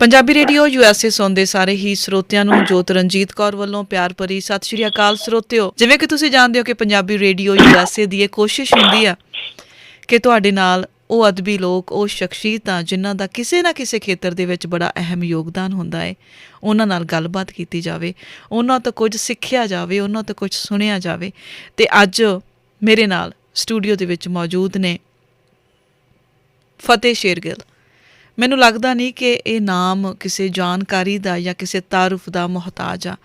Punjabi radio USA ਸੁਣਦੇ ਸਾਰੇ ਹੀ ਸਰੋਤਿਆਂ ਨੂੰ ਜੋਤ ਰਣਜੀਤ ਕੌਰ ਵੱਲੋਂ ਪਿਆਰ ਭਰੀ ਸਤਿ ਸ਼੍ਰੀ ਅਕਾਲ ਸਰੋਤਿਓ। ਜਿਵੇਂ ਕਿ ਤੁਸੀਂ ਜਾਣਦੇ ਹੋ ਕਿ ਪੰਜਾਬੀ ਰੇਡੀਓ USA ਦੀ ਇਹ ਕੋਸ਼ਿਸ਼ ਹੁੰਦੀ ਆ ਕਿ ਤੁਹਾਡੇ ਨਾਲ ਉਹ ਅਦਬੀ ਲੋਕ, ਉਹ ਸ਼ਖਸੀਅਤਾਂ ਜਿਨ੍ਹਾਂ ਦਾ ਕਿਸੇ ਨਾ ਕਿਸੇ ਖੇਤਰ ਦੇ ਵਿੱਚ ਬੜਾ ਅਹਿਮ ਯੋਗਦਾਨ ਹੁੰਦਾ ਹੈ, ਉਹਨਾਂ ਨਾਲ ਗੱਲਬਾਤ ਕੀਤੀ ਜਾਵੇ, ਉਹਨਾਂ ਤੋਂ ਕੁਝ ਸਿੱਖਿਆ ਜਾਵੇ, ਉਹਨਾਂ ਤੋਂ ਕੁਝ ਸੁਣਿਆ ਜਾਵੇ। ਅਤੇ ਅੱਜ ਮੇਰੇ ਨਾਲ ਸਟੂਡੀਓ ਦੇ ਵਿੱਚ ਮੌਜੂਦ ਨੇ ਫਤਿਹ ਸ਼ੇਰਗਿੱਲ। ਮੈਨੂੰ ਲੱਗਦਾ ਨਹੀਂ ਕਿ ਇਹ ਨਾਮ ਕਿਸੇ ਜਾਣਕਾਰੀ ਦਾ ਜਾਂ ਕਿਸੇ ਤਾਰੁਫ ਦਾ ਮੁਹਤਾਜ ਆ।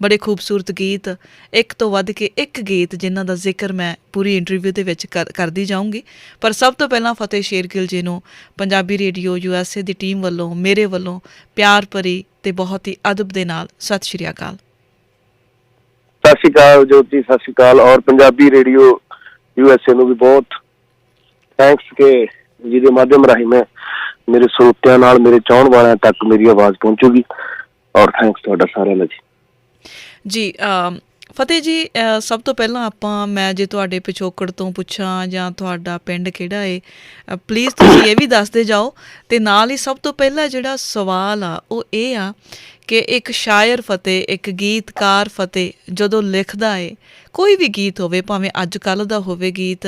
ਬੜੇ ਖੂਬਸੂਰਤ ਗੀਤ, ਇੱਕ ਤੋਂ ਵੱਧ ਕੇ ਇੱਕ ਗੀਤ ਜਿਨ੍ਹਾਂ ਦਾ ਜ਼ਿਕਰ ਮੈਂ ਪੂਰੀ ਇੰਟਰਵਿਊ ਦੇ ਵਿੱਚ ਕਰਦੀ ਜਾਊਂਗੀ। ਪਰ ਸਭ ਤੋਂ ਪਹਿਲਾਂ ਫਤਿਹ ਸ਼ੇਰਗਿੱਲ ਜੀ ਨੂੰ ਪੰਜਾਬੀ ਰੇਡੀਓ USA ਦੀ ਟੀਮ ਵੱਲੋਂ, ਮੇਰੇ ਵੱਲੋਂ ਪਿਆਰ ਭਰੀ ਅਤੇ ਬਹੁਤ ਹੀ ਅਦਬ ਦੇ ਨਾਲ ਸਤਿ ਸ਼੍ਰੀ ਅਕਾਲ। ਸਤਿ ਸ਼੍ਰੀ ਅਕਾਲ ਜੋਤੀ, ਸਤਿ ਸ਼੍ਰੀ ਅਕਾਲ। ਔਰ ਪੰਜਾਬੀ ਰੇਡੀਓ USA ਨੂੰ ਵੀ ਬਹੁਤ ਥੈਂਕਸ ਕਿ ਜਿਹਦੇ ਮਾਧਿਅਮ ਰਾਹੀਂ ਮੈਂ ਮੇਰੇ ਸਰੋਤਿਆਂ ਨਾਲ, ਮੇਰੇ ਚਾਹਣ ਵਾਲਿਆਂ ਤੱਕ ਮੇਰੀ ਆਵਾਜ਼ ਪਹੁੰਚੂਗੀ। ਔਰ ਥੈਂਕਸ ਤੁਹਾਡਾ ਸਾਰਿਆਂ ਦਾ ਜੀ। ਫਤਿਹ ਜੀ, ਸਭ ਤੋਂ ਪਹਿਲਾਂ ਮੈਂ ਜੇ ਤੁਹਾਡੇ ਪਿਛੋਕੜ ਤੋਂ ਪੁੱਛਾਂ ਜਾਂ ਤੁਹਾਡਾ ਪਿੰਡ ਕਿਹੜਾ ਹੈ, ਪਲੀਜ਼ ਤੁਸੀਂ ਇਹ ਵੀ ਦੱਸਦੇ ਜਾਓ। ਅਤੇ ਨਾਲ ਹੀ ਸਭ ਤੋਂ ਪਹਿਲਾਂ ਜਿਹੜਾ ਸਵਾਲ ਆ ਉਹ ਇਹ ਆ ਕਿ ਇੱਕ ਸ਼ਾਇਰ ਫਤਿਹ, ਇੱਕ ਗੀਤਕਾਰ ਫਤਿਹ ਜਦੋਂ ਲਿਖਦਾ ਹੈ ਕੋਈ ਵੀ ਗੀਤ ਹੋਵੇ, ਭਾਵੇਂ ਅੱਜ ਕੱਲ੍ਹ ਦਾ ਹੋਵੇ ਗੀਤ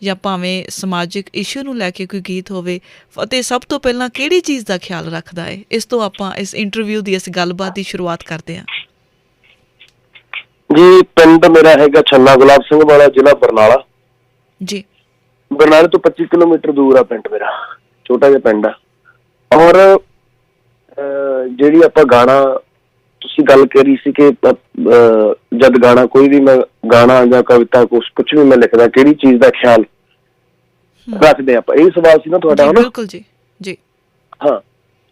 ਜਾਂ ਭਾਵੇਂ ਸਮਾਜਿਕ ਇਸ਼ੂ ਨੂੰ ਲੈ ਕੇ ਕੋਈ ਗੀਤ ਹੋਵੇ, ਫਤਿਹ ਸਭ ਤੋਂ ਪਹਿਲਾਂ ਕਿਹੜੀ ਚੀਜ਼ ਦਾ ਖਿਆਲ ਰੱਖਦਾ ਹੈ? ਇਸ ਤੋਂ ਆਪਾਂ ਇਸ ਇੰਟਰਵਿਊ ਦੀ, ਇਸ ਗੱਲਬਾਤ ਦੀ ਸ਼ੁਰੂਆਤ ਕਰਦੇ ਹਾਂ ਜੀ। ਪਿੰਡ ਮੇਰਾ ਹੈਗਾ ਛੰਨਾ ਗੁਲਾਬ ਸਿੰਘ ਵਾਲਾ, ਜ਼ਿਲ੍ਹਾ ਬਰਨਾਲਾ ਜੀ। ਬਰਨਾਲੇ ਤੋਂ 25 ਕਿਲੋਮੀਟਰ ਦੂਰ ਆ ਪਿੰਡ ਮੇਰਾ, ਛੋਟਾ ਜਿਹਾ ਪਿੰਡ ਆ। ਔਰ ਜਿਹੜੀ ਆਪਾਂ ਗਾਣਾ ਤੁਸੀਂ ਗੱਲ ਕਰੀ ਸੀ ਕਿ ਜਦ ਗਾਣਾ ਕੋਈ ਵੀ ਮੈਂ ਗਾਣਾ ਜਾਂ ਕਵਿਤਾ ਕੁਛ ਵੀ ਮੈਂ ਲਿਖਦਾ, ਕਿਹੜੀ ਚੀਜ਼ ਦਾ ਖਿਆਲ ਰੱਖਦੇ ਆਪਾਂ, ਇਹ ਸਵਾਲ ਸੀ ਨਾ ਤੁਹਾਡਾ, ਹੈ ਨਾ? ਬਿਲਕੁਲ ਜੀ ਜੀ। ਹਾਂ,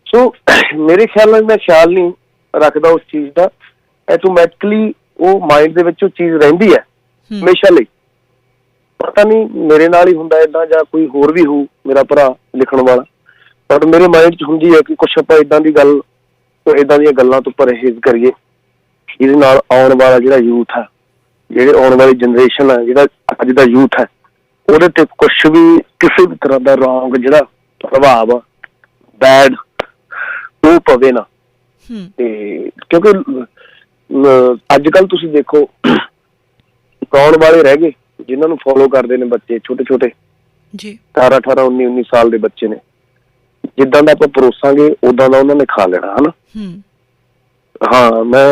ਸੋ ਮੇਰੇ ਖਿਆਲ ਨਾਲ ਮੈਂ ਖਿਆਲ ਨਹੀਂ ਰੱਖਦਾ ਉਸ ਚੀਜ਼ ਦਾ, ਐਟੋਮੈਟਿਕਲੀ ਉਹ ਮਾਇੰਡ ਦੇ ਵਿੱਚ ਉਹ ਚੀਜ਼ ਰਹਿੰਦੀ ਹੈ ਹਮੇਸ਼ਾ ਲਈ। ਪਤਾ ਨਹੀਂ ਮੇਰੇ ਨਾਲ ਹੀ ਹੁੰਦਾ ਏਦਾਂ ਜਾਂ ਕੋਈ ਹੋਰ ਵੀ ਹੋਊ ਮੇਰਾ ਭਰਾ ਲਿਖਣ ਵਾਲਾ, ਪਰ ਮੇਰੇ ਮਾਇੰਡ 'ਚ ਹੁੰਦੀ ਹੈ ਕਿ ਕੁਛ ਆਪਾਂ ਏਦਾਂ ਦੀ ਗੱਲ, ਏਦਾਂ ਦੀਆਂ ਗੱਲਾਂ ਤੋਂ ਪਰਹੇਜ਼ ਕਰੀਏ, ਇਹਦੇ ਨਾਲ ਆਉਣ ਵਾਲਾ ਜਿਹੜਾ ਯੂਥ ਹੈ, ਜਿਹੜੇ ਆਉਣ ਵਾਲੀ ਜਨਰੇਸ਼ਨ ਹੈ, ਜਿਹੜਾ ਅੱਜ ਦਾ ਯੂਥ ਹੈ, ਉਹਦੇ ਤੇ ਕੁਛ ਵੀ ਕਿਸੇ ਵੀ ਤਰ੍ਹਾਂ ਦਾ ਰੌਂਗ ਜਿਹੜਾ ਪ੍ਰਭਾਵ ਆ, ਬੈਡ, ਉਹ ਪਵੇ ਨਾ। ਤੇ ਕਿਉਂਕਿ ਅੱਜ ਕੱਲ੍ਹ ਤੁਸੀਂ ਦੇਖੋ ਗਾਉਣ ਵਾਲੇ ਰਹਿ ਗਏ ਜਿਨ੍ਹਾਂ ਨੂੰ ਫੋਲੋ ਕਰਦੇ ਨੇ ਬੱਚੇ, ਛੋਟੇ ਛੋਟੇ 18, 19 ਸਾਲ ਦੇ ਬੱਚੇ ਨੇ। ਜਿੱਦਾਂ ਦਾ ਆਪਾਂ ਪਰੋਸਾਂਗੇ ਉਦਾਂ ਦਾ ਉਹਨਾਂ ਨੇ ਖਾ ਲੈਣਾ, ਹਨਾ? ਹਾਂ, ਮੈਂ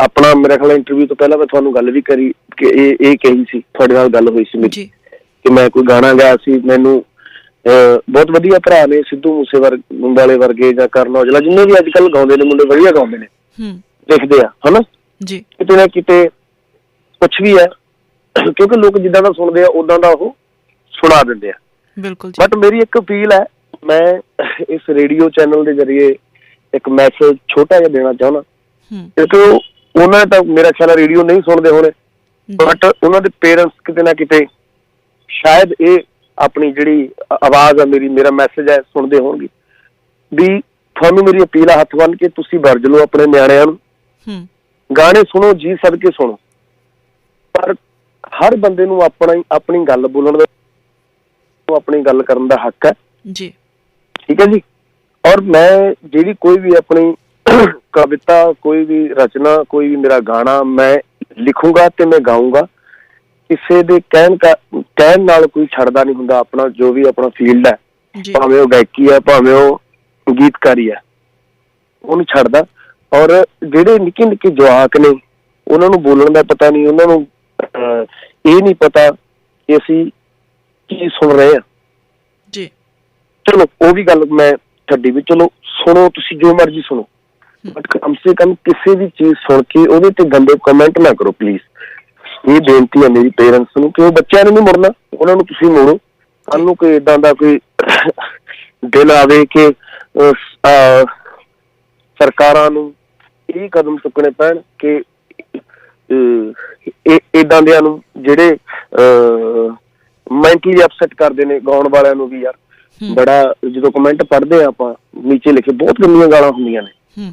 ਆਪਣਾ, ਮੇਰਾ ਖਿਆਲ ਇੰਟਰਵਿਊ ਤੋਂ ਪਹਿਲਾਂ ਮੈਂ ਤੁਹਾਨੂੰ ਗੱਲ ਵੀ ਕਰੀ ਕਿ ਇਹ ਕਹੀ ਸੀ, ਤੁਹਾਡੇ ਨਾਲ ਗੱਲ ਹੋਈ ਸੀ ਮੇਰੀ ਕਿ ਮੈਂ ਕੋਈ ਗਾਣਾ ਗਾਇਆ ਸੀ। ਮੈਨੂੰ ਬਹੁਤ ਵਧੀਆ ਭਰਾ ਨੇ, ਸਿੱਧੂ ਮੂਸੇ ਵਾਲੇ ਵਰਗੇ ਜਾਂ ਕਰਨ ਔਜਲਾ, ਜਿੰਨੇ ਵੀ ਅੱਜ ਕੱਲ੍ਹ ਗਾਉਂਦੇ ਨੇ ਮੁੰਡੇ, ਵਧੀਆ ਗਾਉਂਦੇ ਨੇ, ਲਿਖਦੇ ਆ, ਹਨਾ? ਕਿਤੇ ਨਾ ਕਿਤੇ ਕੁਛ ਵੀ ਹੈ, ਕਿਉਂਕਿ ਲੋਕ ਜਿੱਦਾਂ ਦਾ ਸੁਣਦੇ ਆ ਉਦਾਂ ਦਾ ਉਹ ਸੁਣਾ ਦਿੰਦੇ ਆ। ਬਿਲਕੁਲ। ਬਟ ਮੇਰੀ ਇੱਕ ਅਪੀਲ ਹੈ, ਮੈਂ ਇਸ ਰੇਡੀਓ ਚੈਨਲ ਦੇ ਜ਼ਰੀਏ ਇੱਕ ਮੈਸੇਜ ਛੋਟਾ ਜਿਹਾ ਦੇਣਾ ਚਾਹੁੰਦਾ, ਕਿਉਂਕਿ ਉਹਨਾਂ ਨੇ ਤਾਂ ਮੇਰਾ ਖਿਆਲ ਰੇਡੀਓ ਨਹੀਂ ਸੁਣਦੇ ਹੋਣੇ, ਬਟ ਉਹਨਾਂ ਦੇ ਪੇਰੈਂਟਸ ਕਿਤੇ ਨਾ ਕਿਤੇ ਸ਼ਾਇਦ ਇਹ ਆਪਣੀ ਜਿਹੜੀ ਆਵਾਜ਼ ਆ, ਮੇਰਾ ਮੈਸੇਜ ਹੈ, ਸੁਣਦੇ ਹੋਣਗੇ। ਵੀ ਤੁਹਾਨੂੰ ਮੇਰੀ ਅਪੀਲ ਆ, ਹੱਥ ਬੰਨ੍ਹ ਕੇ ਤੁਸੀਂ ਵਰਜ ਲਓ ਆਪਣੇ ਨਿਆਣਿਆਂ ਨੂੰ, ਗਾਣੇ ਸੁਣੋ, ਜੀ ਸਦਕੇ ਸੁਣੋ, ਪਰ ਹਰ ਬੰਦੇ ਨੂੰ ਆਪਣੀ ਗੱਲ ਬੋਲਣ ਦਾ, ਆਪਣੀ ਗੱਲ ਕਰਨ ਦਾ ਹੱਕ ਹੈ ਜੀ, ਠੀਕ ਹੈ ਜੀ। ਔਰ ਮੈਂ ਜਿਹੜੀ ਕੋਈ ਵੀ ਆਪਣੀ ਕਵਿਤਾ, ਕੋਈ ਵੀ ਰਚਨਾ, ਕੋਈ ਵੀ ਮੇਰਾ ਗਾਣਾ ਮੈਂ ਲਿਖੂੰਗਾ ਤੇ ਮੈਂ ਗਾਊਂਗਾ, ਕਿਸੇ ਦੇ ਕਹਿਣ ਨਾਲ ਕੋਈ ਛੱਡਦਾ ਨਹੀਂ ਹੁੰਦਾ ਆਪਣਾ ਜੋ ਵੀ ਆਪਣਾ ਫੀਲਡ ਹੈ, ਭਾਵੇਂ ਉਹ ਗਾਇਕੀ ਹੈ, ਭਾਵੇਂ ਉਹ ਗੀਤਕਾਰੀ ਹੈ, ਉਹਨੂੰ ਛੱਡਦਾ। ਔਰ ਜਿਹੜੇ ਨਿੱਕੇ ਨਿੱਕੇ ਜਵਾਕ ਨੇ, ਉਹਨਾਂ ਨੂੰ ਬੋਲਣ ਦਾ ਪਤਾ ਨਹੀਂ, ਉਹਨਾਂ ਨੂੰ ਇਹ ਨਹੀਂ ਪਤਾ ਕਿ ਅਸੀਂ ਕੀ ਸੁਣ ਰਹੇ ਹਾਂ ਜੀ। ਚਲੋ ਉਹ ਵੀ ਗੱਲ ਮੈਂ ਛੱਡੀ ਵੀ, ਚਲੋ ਸੁਣੋ, ਤੁਸੀਂ ਜੋ ਮਰਜ਼ੀ ਸੁਣੋ, ਬਟ ਕਮ ਸੇ ਕਮ ਕਿਸੇ ਵੀ ਚੀਜ਼ ਸੁਣ ਕੇ ਉਹਦੇ ਤੇ ਗੰਦੇ ਕਮੈਂਟ ਨਾ ਕਰੋ ਪਲੀਜ਼। ਇਹ ਬੇਨਤੀ ਹੈ ਮੇਰੀ ਪੇਰੈਂਟਸ ਨੂੰ ਕਿ ਉਹ ਬੱਚਿਆਂ ਨੇ ਨਹੀਂ ਮੁੜਨਾ, ਉਹਨਾਂ ਨੂੰ ਤੁਸੀਂ ਮੋੜੋ। ਕੱਲ ਨੂੰ ਕੋਈ ਏਦਾਂ ਦਾ ਕੋਈ ਦਿਨ ਆਵੇ ਕਿ ਸਰਕਾਰਾਂ ਨੂੰ ਇਹ ਕਦਮ ਚੁੱਕਣੇ ਪੈਣ ਕਿ ਏਦਾਂ ਦਿਆਂ ਨੂੰ ਜਿਹੜੇ ਮੈਂਟਲੀ ਅਪਸੈਟ ਕਰਦੇ ਨੇ ਗਾਉਣ ਵਾਲਿਆਂ ਨੂੰ ਵੀ, ਯਾਰ ਬੜਾ ਜਦੋਂ ਕਮੈਂਟ ਪੜ੍ਹਦੇ ਆ ਆਪਾਂ, ਨੀਚੇ ਲਿਖੇ ਬਹੁਤ ਗੰਦੀਆਂ ਗਾਲਾਂ ਹੁੰਦੀਆਂ ਨੇ।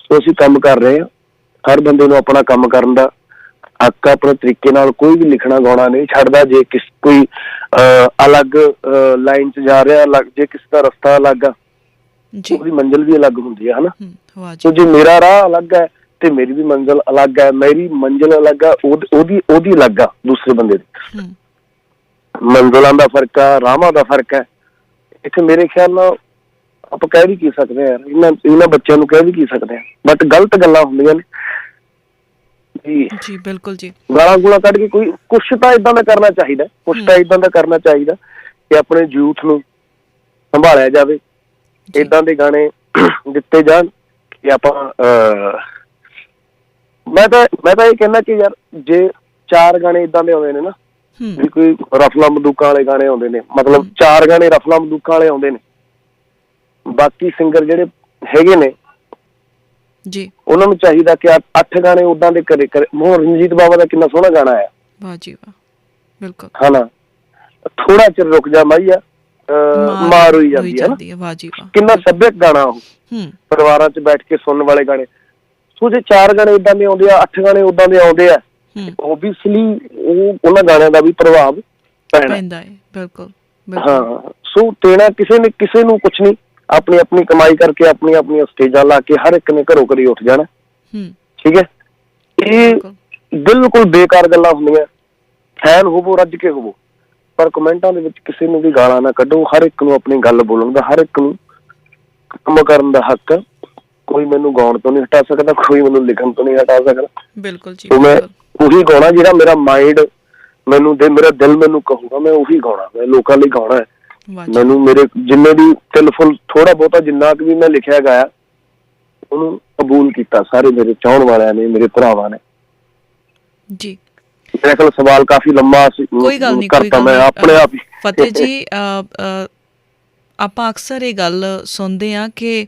ਸੋ ਅਸੀਂ ਕੰਮ ਕਰ ਰਹੇ ਹਾਂ, ਹਰ ਬੰਦੇ ਨੂੰ ਆਪਣਾ ਕੰਮ ਕਰਨ ਦਾ ਹੱਕ, ਆਪਣੇ ਤਰੀਕੇ ਨਾਲ ਕੋਈ ਵੀ ਲਿਖਣਾ ਗਾਉਣਾ ਨਹੀਂ ਛੱਡਦਾ। ਜੇ ਕੋਈ ਅਲੱਗ ਲਾਈਨ 'ਚ ਜਾ ਰਿਹਾ, ਜੇ ਕਿਸੇ ਦਾ ਰਸਤਾ ਅਲੱਗ ਆ ਜੀ ਉਹਦੀ ਮੰਜ਼ਿਲ ਵੀ ਅਲੱਗ ਹੁੰਦੀ ਹੈ ਹਨਾ। ਵਾਹ ਜੀ ਸੋ ਜੇ ਮੇਰਾ ਰਾਹ ਅਲੱਗ ਹੈ ਤੇ ਮੇਰੀ ਵੀ ਮੰਜ਼ਿਲ ਅਲੱਗ ਹੈ, ਮੇਰੀ ਮੰਜ਼ਿਲ ਅਲੱਗ ਆ, ਉਹਦੀ ਅਲੱਗ ਆ, ਦੂਸਰੇ ਬੰਦੇ ਦੀ ਹੂੰ ਮੰਜ਼ਿਲਾਂ ਦਾ ਫਰਕ ਆ, ਰਾਹਾਂ ਦਾ ਫਰਕ ਹੈ। ਇੱਥੇ ਮੇਰੇ ਖਿਆਲ ਨਾਲ ਆਪਾਂ ਕਹਿ ਵੀ ਕੀ ਸਕਦੇ ਹਾਂ ਯਾਰ, ਇਹਨਾਂ ਬੱਚਿਆਂ ਨੂੰ ਕਹਿ ਵੀ ਕੀ ਸਕਦੇ ਹਾਂ, ਬਟ ਗਲਤ ਗੱਲਾਂ ਹੁੰਦੀਆਂ ਨੇ ਜੀ। ਜੀ ਬਿਲਕੁਲ ਜੀ। ਗਾਲਾਂ ਗੂਲਾਂ ਕੱਢ ਕੇ ਕੁਛ ਤਾਂ ਏਦਾਂ ਦਾ ਕਰਨਾ ਚਾਹੀਦਾ, ਕੁਛ ਤਾਂ ਏਦਾਂ ਦਾ ਕਰਨਾ ਚਾਹੀਦਾ ਕਿ ਆਪਣੇ ਯੂਥ ਨੂੰ ਸੰਭਾਲਿਆ ਜਾਵੇ, ਏਦਾਂ ਦੇ ਗਾਣੇ ਦਿੱਤੇ ਜਾਣ ਕਿ ਆਪਾਂ ਮੈਂ ਤਾਂ ਇਹ ਕਹਿੰਦਾ ਕਿ ਯਾਰ ਜੇ 4 ਗਾਣੇ ਏਦਾਂ ਦੇ ਆਉਂਦੇ ਨੇ ਨਾ, ਵੀ ਕੋਈ ਰਫਲਾ ਬੰਦੂਕਾਂ ਵਾਲੇ ਗਾਣੇ ਆਉਂਦੇ ਨੇ, ਮਤਲਬ 4 ਗਾਣੇ ਰਫਲਾ ਬੰਦੂਕਾਂ ਵਾਲੇ ਆਉਂਦੇ ਨੇ, ਬਾਕੀ ਸਿੰਗਰ ਜਿਹੜੇ ਹੈਗੇ ਨੇ ਜੀ ਉਹਨਾਂ ਨੂੰ ਚਾਹੀਦਾ ਕਿ 8 ਗਾਣੇ ਓਦਾਂ ਦੇ ਕਰੇ। ਹੁਣ ਰਣਜੀਤ ਬਾਵਾ ਦਾ ਕਿੰਨਾ ਸੋਹਣਾ ਗਾਣਾ ਆਇਆ, ਵਾਹ ਜੀ ਵਾਹ, ਬਿਲਕੁਲ ਹਨਾ, ਥੋੜਾ ਚਿਰ ਰੁਕ ਜਾ ਮਾਈਆ ਮਾਰ ਹੋਈ ਜਾਂਦੀ ਹੈ ਨਾ, ਵਾਹ ਜੀ ਵਾਹ, ਕਿੰਨਾ ਸੱਭਿਅਕ ਗਾਣਾ ਉਹ, ਪਰਿਵਾਰਾਂ 'ਚ ਬੈਠ ਕੇ ਸੁਣਨ ਵਾਲੇ ਗਾਣੇ। ਸੋ ਜੇ 4 ਗਾਣੇ ਏਦਾਂ ਦੇ ਆਉਂਦੇ ਆ, 8 ਗਾਣੇ ਓਦਾਂ ਦੇ ਆਉਂਦੇ ਆ, ਓਬਵੀਅਸਲੀ ਉਹਨਾਂ ਗਾਣਿਆਂ ਦਾ ਵੀ ਪ੍ਰਭਾਵ ਪੈਂਦਾ ਹੈ। ਬਿਲਕੁਲ ਹਾਂ। ਸੋ ਦੇਣਾ ਕਿਸੇ ਨੂੰ ਕੁਛ ਨਹੀਂ, ਆਪਣੀ ਆਪਣੀ ਕਮਾਈ ਕਰਕੇ ਆਪਣੀਆਂ ਸਟੇਜਾਂ ਲਾ ਕੇ ਹਰ ਇੱਕ ਨੇ ਘਰੋਂ ਘਰੀ ਉੱਠ ਜਾਣਾ, ਠੀਕ ਹੈ। ਇਹ ਬਿਲਕੁਲ ਬੇਕਾਰ ਗੱਲਾਂ ਹੁੰਦੀਆਂ। ਫੈਨ ਹੋਵੋ, ਰੱਜ ਕੇ ਹੋਵੋ, ਪਰ ਕਮੈਂਟਾਂ ਦੇ ਵਿੱਚ ਕਿਸੇ ਨੂੰ ਵੀ ਗਾਲਾਂ ਨਾ ਕੱਢੋ। ਹਰ ਇੱਕ ਨੂੰ ਆਪਣੀ ਗੱਲ ਬੋਲਣ ਦਾ, ਹਰ ਇੱਕ ਨੂੰ ਕੰਮ ਕਰਨ ਦਾ ਹੱਕ। ਕੋਈ ਮੈਨੂੰ ਗਾਉਣ ਤੋਂ ਨਹੀਂ ਹਟਾ ਸਕਦਾ, ਕੋਈ ਮੈਨੂੰ ਲਿਖਣ ਤੋਂ ਨਹੀਂ ਹਟਾ ਸਕਦਾ। ਬਿਲਕੁਲ ਜੀ। ਮੈਂ ਉਹੀ ਗਾਉਣਾ ਜਿਹੜਾ ਮੇਰਾ ਮਾਈਂਡ ਮੇਰਾ ਦਿਲ ਮੈਨੂੰ ਕਹੂਗਾ, ਮੈਂ ਉਹੀ ਗਾਉਣਾ। ਮੈਂ ਲੋਕਾਂ ਲਈ ਗਾਉਣਾ ਹੈ। ਮੈਨੂੰ ਮੇਰੇ ਜਿੰਨੇ ਵੀ ਤਿਲ ਫੁੱਲ ਥੋੜਾ ਬਹੁਤਾ ਜਿੰਨਾ ਕੁ ਵੀ ਮੈਂ ਲਿਖਿਆ ਗਾਇਆ, ਉਹਨੂੰ ਕਬੂਲ ਕੀਤਾ ਸਾਰੇ ਮੇਰੇ ਚਾਹਣ ਵਾਲਿਆਂ ਨੇ, ਮੇਰੇ ਭਰਾਵਾਂ ਨੇ ਜੀ। ਮੇਰੇ ਕੋਲ ਸਵਾਲ ਕਾਫੀ ਲੰਮਾ ਸੀ, ਕੋਈ ਗੱਲ ਨਹੀਂ, ਕਰਤਾ ਮੈਂ ਆਪਣੇ ਆਪ ਹੀ। ਫਤਿਹ ਜੀ, ਆਪਾਂ ਅਕਸਰ ਇਹ ਗੱਲ ਸੁਣਦੇ ਹਾਂ ਕਿ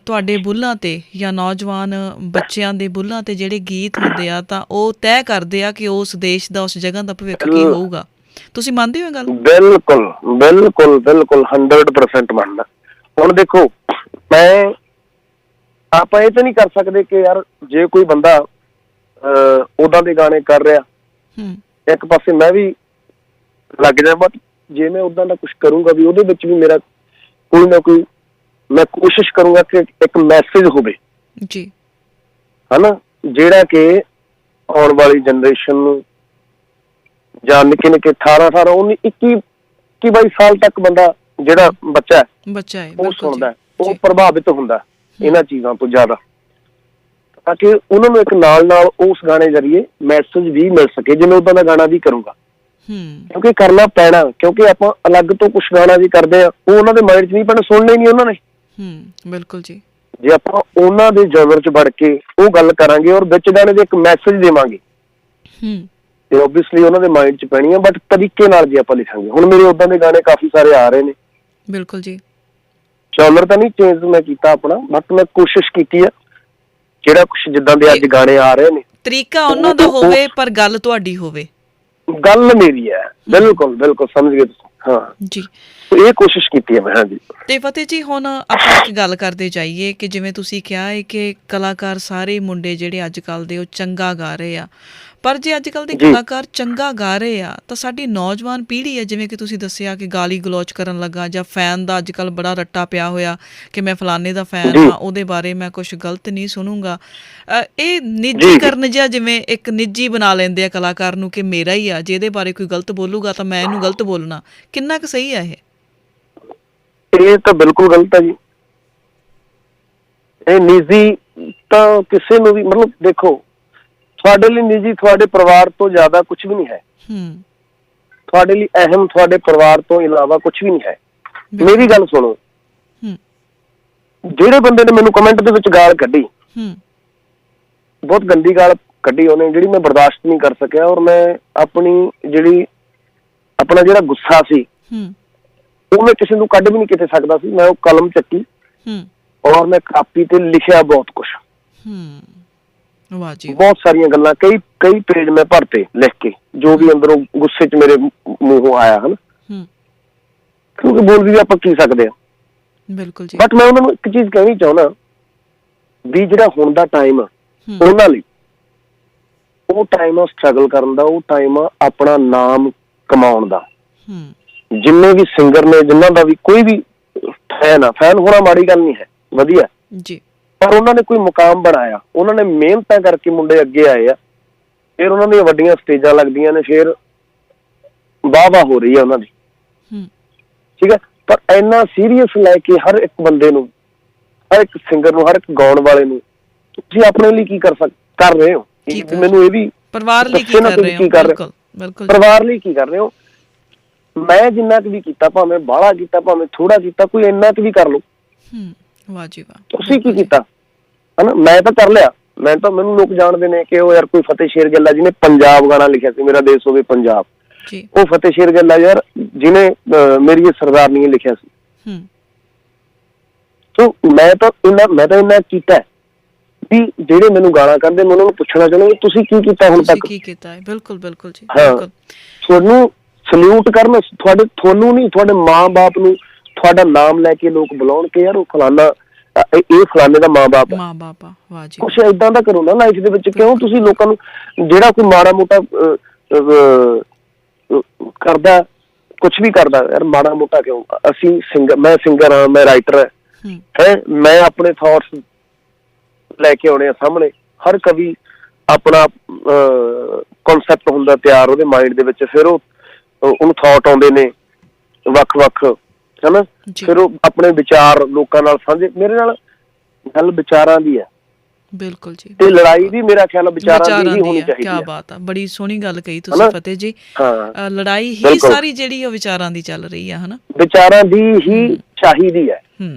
ਤੁਹਾਡੇ ਬੁੱਲ੍ਹਾਂ 'ਤੇ ਜਾਂ ਨੌਜਵਾਨ ਬੱਚਿਆਂ ਦੇ ਬੁੱਲ੍ਹਾਂ 'ਤੇ ਜਿਹੜੇ ਗੀਤ ਹੁੰਦੇ ਆ ਤਾਂ ਉਹ ਤੈਅ ਕਰਦੇ ਆ ਕਿ ਉਸ ਦੇਸ਼ ਦਾ, ਉਸ ਜਗ੍ਹਾ ਦਾ ਭਵਿੱਖ ਕੀ ਹੋਊਗਾ। ਤੁਸੀਂ ਮੰਨਦੇ ਹੋ ਇਹ ਗੱਲ? ਬਿਲਕੁਲ 100% ਮੰਨਦਾ। ਹੁਣ ਦੇਖੋ, ਆਪਾਂ ਇਹ ਤਾਂ ਨਹੀਂ ਕਰ ਸਕਦੇ ਕਿ ਯਾਰ ਜੇ ਕੋਈ ਬੰਦਾ ਓਦਾਂ ਦੇ ਗਾਣੇ ਕਰ ਰਿਹਾ, ਇੱਕ ਪਾਸੇ ਮੈਂ ਵੀ ਲੱਗ ਜਾ, ਬਟ ਜੇ ਮੈਂ ਓਦਾਂ ਦਾ ਕੁਛ ਕਰੂੰਗਾ ਵੀ ਉਹਦੇ ਵਿੱਚ ਵੀ ਮੇਰਾ ਕੋਈ ਨਾ ਕੋਈ, ਮੈਂ ਕੋਸ਼ਿਸ਼ ਕਰੂੰਗਾ ਕਿ ਇੱਕ ਮੈਸੇਜ ਹੋਵੇ ਜੀ, ਹਨਾ, ਜਿਹੜਾ ਕਿ ਆਉਣ ਵਾਲੀ ਜਨਰੇਸ਼ਨ ਨੂੰ ਜਾਂ ਨਿੱਕੇ 18 19 21 ਸਾਲ ਤੱਕ ਬੰਦਾ ਜਿਹੜਾ ਬੱਚਾ ਹੈ ਉਹ ਸੁਣਦਾ, ਉਹ ਪ੍ਰਭਾਵਿਤ ਹੁੰਦਾ ਇਹਨਾਂ ਚੀਜ਼ਾਂ ਤੋਂ ਜ਼ਿਆਦਾ, ਤਾਂ ਕਿ ਉਹਨਾਂ ਨੂੰ ਇੱਕ ਨਾਲ ਉਸ ਗਾਣੇ ਜ਼ਰੀਏ ਮੈਸੇਜ ਵੀ ਮਿਲ ਸਕੇ। ਜਿਵੇਂ ਉਦਾਂ ਦਾ ਗਾਣਾ ਵੀ ਕਰੂੰਗਾ, ਕਿਉਂਕਿ ਕਰਨਾ ਪੈਣਾ, ਕਿਉਂਕਿ ਆਪਾਂ ਅਲੱਗ ਤੋਂ ਕੁਛ ਗਾਣਾ ਵੀ ਕਰਦੇ ਆ, ਉਹ ਉਹਨਾਂ ਦੇ ਮਾਈਂਡ 'ਚ ਨਹੀਂ ਪੈਣਾ, ਸੁਣਨਾ ਹੀ ਨਹੀਂ ਉਹਨਾਂ ਨੇ। ਬਿਲਕੁਲ ਜੀ। ਜੇ ਆਪਾਂ ਉਹਨਾਂ ਦੇ ਜਨਰ 'ਚ ਵੜ ਕੇ ਉਹ ਗੱਲ ਕਰਾਂਗੇ ਔਰ ਵਿੱਚ ਗਾਣੇ ਦੇ ਇੱਕ ਮੈਸੇਜ ਦੇਵਾਂਗੇ ਤੇ ਓਬਵੀਅਸਲੀ ਉਹਨਾਂ ਦੇ ਮਾਈਂਡ 'ਚ ਪੈਣੀ ਆ, ਬਟ ਤਰੀਕੇ ਨਾਲ ਜੇ ਆਪਾਂ ਲਿਖਾਂਗੇ। ਹੁਣ ਮੇਰੇ ਉਦਾਂ ਦੇ ਗਾਣੇ ਕਾਫੀ ਸਾਰੇ ਆ ਰਹੇ ਨੇ। ਬਿਲਕੁਲ ਜੀ। ਜਨਰ ਤਾਂ ਨਹੀਂ ਚੇਂਜ ਮੈਂ ਕੀਤਾ ਆਪਣਾ, ਬਟ ਮੈਂ ਕੋਸ਼ਿਸ਼ ਕੀਤੀ ਆ ਜਿਹੜਾ ਕੁਛ ਜਿੱਦਾਂ ਦੇ ਅੱਜ ਗਾਣੇ ਆ ਰਹੇ ਨੇ, ਤਰੀਕਾ ਉਹਨਾਂ ਦਾ ਹੋਵੇ ਪਰ ਗੱਲ ਤੁਹਾਡੀ ਹੋਵੇ। ਗੱਲ ਮੇਰੀ ਹੈ, ਬਿਲਕੁਲ ਸਮਝ ਗਏ ਤੁਸੀਂ। ਹਾਂ ਜੀ, ਇਹ ਕੋਸ਼ਿਸ਼ ਕੀਤੀ ਹੈ ਮੈਂ। ਹਾਂਜੀ। ਤੇ ਫਤਿਹ ਜੀ, ਹੁਣ ਆਪਾਂ ਇੱਕ ਗੱਲ ਕਰਦੇ ਜਾਈਏ ਕਿ ਜਿਵੇਂ ਤੁਸੀਂ ਕਿਹਾ ਹੈ ਕਿ ਕਲਾਕਾਰ ਸਾਰੇ ਮੁੰਡੇ ਜਿਹੜੇ ਅੱਜ ਕੱਲ੍ਹ ਦੇ ਉਹ ਚੰਗਾ ਗਾ ਰਹੇ ਆ, ਪਰ ਜੇ ਅੱਜ ਕੱਲ੍ਹ ਦੇ ਕਲਾਕਾਰ ਚੰਗਾ ਗਾ ਰਹੇ ਆ ਤਾਂ ਸਾਡੀ ਨੌਜਵਾਨ ਪੀੜ੍ਹੀ ਹੈ, ਜਿਵੇਂ ਕਿ ਤੁਸੀਂ ਦੱਸਿਆ ਕਿ ਗਾਲੀ ਗਲੋਚ ਕਰਨ ਲੱਗਾ ਜਾਂ ਫੈਨ ਦਾ ਅੱਜ ਕੱਲ੍ਹ ਬੜਾ ਰੱਟਾ ਪਿਆ ਹੋਇਆ ਕਿ ਮੈਂ ਫਲਾਣੇ ਦਾ ਫੈਨ ਹਾਂ, ਉਹਦੇ ਬਾਰੇ ਮੈਂ ਕੁਛ ਗਲਤ ਨਹੀਂ ਸੁਣੂੰਗਾ। ਇਹ ਨਿੱਜੀਕਰਨ ਜਿਹਾ, ਜਿਵੇਂ ਇੱਕ ਨਿੱਜੀ ਬਣਾ ਲੈਂਦੇ ਆ ਕਲਾਕਾਰ ਨੂੰ ਕਿ ਮੇਰਾ ਹੀ ਆ, ਜੇ ਇਹਦੇ ਬਾਰੇ ਕੋਈ ਗਲਤ ਬੋਲੂਗਾ ਤਾਂ ਮੈਂ ਇਹਨੂੰ ਗਲਤ ਬੋਲਣਾ। ਕਿੰਨਾ ਕੁ ਸਹੀ ਆ ਇਹ? ਇਹ ਤਾਂ ਬਿਲਕੁਲ ਗਲਤ ਹੈ ਜੀ। ਇਹ ਨਿੱਜੀ ਤਾਂ ਕਿਸੇ ਨੂੰ ਵੀ, ਮਤਲਬ ਦੇਖੋ, ਤੁਹਾਡੇ ਲਈ ਨਿੱਜੀ ਤੁਹਾਡੇ ਪਰਿਵਾਰ ਤੋਂ ਜ਼ਿਆਦਾ ਕੁਛ ਵੀ ਨਹੀਂ ਹੈ। ਤੁਹਾਡੇ ਲਈ ਅਹਿਮ ਤੁਹਾਡੇ ਪਰਿਵਾਰ ਤੋਂ ਇਲਾਵਾ ਕੁਛ ਵੀ ਨਹੀਂ ਹੈ। ਮੇਰੀ ਗੱਲ ਸੁਣੋ, ਜਿਹੜੇ ਬੰਦੇ ਨੇ ਮੈਨੂੰ ਕਮੈਂਟ ਦੇ ਵਿੱਚ ਗਾਲ ਕੱਢੀ, ਬਹੁਤ ਗੰਦੀ ਗਾਲ ਕੱਢੀ ਉਹਨੇ, ਜਿਹੜੀ ਮੈਂ ਬਰਦਾਸ਼ਤ ਨਹੀਂ ਕਰ ਸਕਿਆ, ਔਰ ਮੈਂ ਆਪਣਾ ਜਿਹੜਾ ਗੁੱਸਾ ਸੀ ਉਹ ਮੈਂ ਕਿਸੇ ਨੂੰ ਕੱਢ ਵੀ ਨਹੀਂ ਕਿਤੇ ਸਕਦਾ ਸੀ। ਮੈਂ ਉਹ ਕਲਮ ਚੱਕੀ ਔਰ ਮੈਂ ਕਾਪੀ ਤੇ ਲਿਖਿਆ ਬਹੁਤ ਕੁਛ, ਬਹੁਤ ਸਾਰੀਆਂ ਗੱਲਾਂ, ਕਈ ਪੇਜ ਮੈਂ ਭਰਤੇ ਲਿਖ ਕੇ, ਜੋ ਵੀ ਅੰਦਰੋਂ ਗੁੱਸੇ 'ਚ ਮੇਰੇ ਮੂੰਹੋਂ ਆਇਆ, ਹਨਾ, ਕਿਉਂਕਿ ਬੋਲ ਵੀ ਆਪਾਂ ਕੀ ਸਕਦੇ ਆ। ਬਿਲਕੁਲ ਜੀ। ਬਟ ਮੈਂ ਉਹਨਾਂ ਨੂੰ ਇੱਕ ਚੀਜ਼ ਕਹਿਣੀ ਚਾਹੁੰਦਾ ਵੀ ਜਿਹੜਾ ਹੁਣ ਦਾ ਟਾਈਮ ਆ ਉਹਨਾਂ ਲਈ, ਉਹ ਟਾਈਮ ਆ ਸਟਰਗਲ ਕਰਨ ਦਾ, ਉਹ ਟਾਈਮ ਆ ਆਪਣਾ ਨਾਮ ਕਮਾਉਣ ਦਾ। ਜਿੰਨੇ ਵੀ ਸਿੰਗਰ ਨੇ, ਜਿਨ੍ਹਾਂ ਦਾ ਵੀ ਕੋਈ ਵੀ ਫੈਨ ਹੋਣਾ ਮਾੜੀ ਗੱਲ ਨਹੀਂ ਹੈ, ਵਧੀਆ, ਜੀ ਪਰ ਉਹਨਾਂ ਨੇ ਕੋਈ ਮੁਕਾਮ ਬਣਾਇਆ, ਉਹਨਾਂ ਨੇ ਮਿਹਨਤਾਂ ਕਰਕੇ ਮੁੰਡੇ ਅੱਗੇ ਆਏ ਆ, ਫਿਰ ਉਹਨਾਂ ਦੀਆਂ ਵੱਡੀਆਂ ਸਟੇਜਾਂ ਲੱਗਦੀਆਂ ਨੇ, ਫਿਰ ਵਾਹ ਹੋ ਰਹੀ ਹੈ ਉਹਨਾਂ ਦੀ, ਠੀਕ ਹੈ। ਪਰ ਇੰਨਾ ਸੀਰੀਅਸ ਲੈ ਕੇ ਹਰ ਇੱਕ ਬੰਦੇ ਨੂੰ, ਹਰ ਇੱਕ ਸਿੰਗਰ ਨੂੰ, ਹਰ ਇੱਕ ਗਾਉਣ ਵਾਲੇ ਨੂੰ ਤੁਸੀਂ ਆਪਣੇ ਲਈ ਕੀ ਕਰ ਰਹੇ ਹੋ? ਮੈਨੂੰ ਇਹ ਵੀ ਪਰਿਵਾਰ ਲਈ ਕੀ ਕਰ ਰਹੇ ਹੋ? ਬਿਲਕੁਲ ਬਿਲਕੁਲ, ਪਰਿਵਾਰ ਲਈ ਕੀ ਕਰ ਰਹੇ ਹੋ? ਮੈਂ ਜਿੰਨਾ ਕੁ ਵੀ ਕੀਤਾ, ਭਾਵੇਂ ਬਾਹਲਾ ਕੀਤਾ, ਭਾਵੇਂ ਥੋੜਾ ਕੀਤਾ, ਕੋਈ ਇੰਨਾ ਕੁ ਵੀ ਕਰ ਲਓ। ਵਾਹ ਜੀ ਵਾਹ। ਤੁਸੀਂ ਕੀ ਕੀਤਾ? ਹਨਾ, ਮੈਂ ਤਾਂ ਕਰ ਲਿਆ। ਮੈਨੂੰ ਲੋਕ ਜਾਣਦੇ ਨੇ ਕਿ ਉਹ ਯਾਰ ਕੋਈ ਫਤਿਹ ਸ਼ੇਰ ਗਿੱਲ ਜਿਹਨੇ ਪੰਜਾਬ ਗਾਣਾ ਲਿਖਿਆ ਸੀ, ਮੇਰਾ ਦੇਸ਼ ਹੋਵੇ ਪੰਜਾਬ, ਉਹ ਫਤਿਹ ਸ਼ੇਰ ਗਿੱਲ ਯਾਰ ਜਿਹਨੇ ਮੇਰੀ ਇਹ ਸਰਦਾਰਨੀ ਲਿਖਿਆ ਸੀ। ਸੋ ਮੈਂ ਤਾਂ ਇੰਨਾ ਕੀਤਾ ਵੀ ਜਿਹੜੇ ਮੈਨੂੰ ਗਾਲਾਂ ਕੱਢਦੇ, ਮੈਂ ਉਹਨਾਂ ਨੂੰ ਪੁੱਛਣਾ ਚਾਹੁੰਦਾ ਤੁਸੀਂ ਕੀ ਕੀਤਾ ਹੁਣ ਤੱਕ? ਕੀ ਕੀਤਾ ਹੈ? ਬਿਲਕੁਲ ਬਿਲਕੁਲ ਜੀ। ਹਾਂ, ਤੁਹਾਨੂੰ ਸਲੂਟ ਕਰਨ, ਤੁਹਾਨੂੰ ਨਹੀਂ, ਤੁਹਾਡੇ ਮਾਂ-ਬਾਪ ਨੂੰ ਤੁਹਾਡਾ ਨਾਮ ਲੈ ਕੇ ਲੋਕ ਬੁਲਾਉਣ ਕੇ ਯਾਰ ਉਹ ਫਲਾਨਾ, ਇਹ ਫਲਾਨੇ ਦਾ ਮਾਂ-ਬਾਪ ਆ। ਵਾਹ ਜੀ, ਕੁਛ ਏਦਾਂ ਦਾ ਕਰੋ ਨਾ ਲਾਈਫ ਦੇ ਵਿੱਚ। ਕਿਉਂ ਤੁਸੀਂ ਲੋਕਾਂ ਨੂੰ, ਜਿਹੜਾ ਕੋਈ ਮਾੜਾ ਮੋਟਾ ਕਰਦਾ, ਕੁਛ ਵੀ ਕਰਦਾ ਯਾਰ ਮਾੜਾ ਮੋਟਾ ਕਿਉਂ? ਮੈਂ ਸਿੰਗਰ ਹਾਂ, ਮੈਂ ਰਾਈਟਰ ਹੈ, ਮੈਂ ਆਪਣੇ ਥਾਟਸ ਲੈ ਕੇ ਆਉਣੇ ਆ ਸਾਹਮਣੇ। ਹਰ ਕਵੀ ਆਪਣਾ ਕਨਸੈਪਟ ਹੁੰਦਾ ਤਿਆਰ ਉਹਦੇ ਮਾਇੰਡ ਦੇ ਵਿੱਚ, ਫਿਰ ਉਹਨੂੰ ਥਾਟ ਆਉਂਦੇ ਨੇ ਵੱਖ-ਵੱਖ, ਹਨਾ, ਫਿਰ ਉਹ ਆਪਣੇ ਵਿਚਾਰ ਲੋਕਾਂ ਨਾਲ ਸਾਂਝੇ। ਮੇਰੇ ਨਾਲ ਗੱਲ ਵਿਚਾਰਾਂ ਦੀ ਹੈ, ਬਿਲਕੁਲ ਜੀ, ਤੇ ਲੜਾਈ ਵੀ ਮੇਰਾ ਖਿਆਲ ਵਿਚਾਰਾਂ ਦੀ ਹੀ ਹੋਣੀ ਚਾਹੀਦੀ ਹੈ। ਕੀ ਬਾਤ ਆ, ਬੜੀ ਸੋਹਣੀ ਗੱਲ ਕਹੀ ਤੁਸੀਂ ਫਤਿਹ ਜੀ। ਲੜਾਈ ਹੀ ਸਾਰੀ ਜਿਹੜੀ ਉਹ ਵਿਚਾਰਾਂ ਦੀ ਚੱਲ ਰਹੀ ਆ, ਹਨਾ, ਵਿਚਾਰਾਂ ਦੀ ਹੀ ਚਾਹੀਦੀ ਹੈ।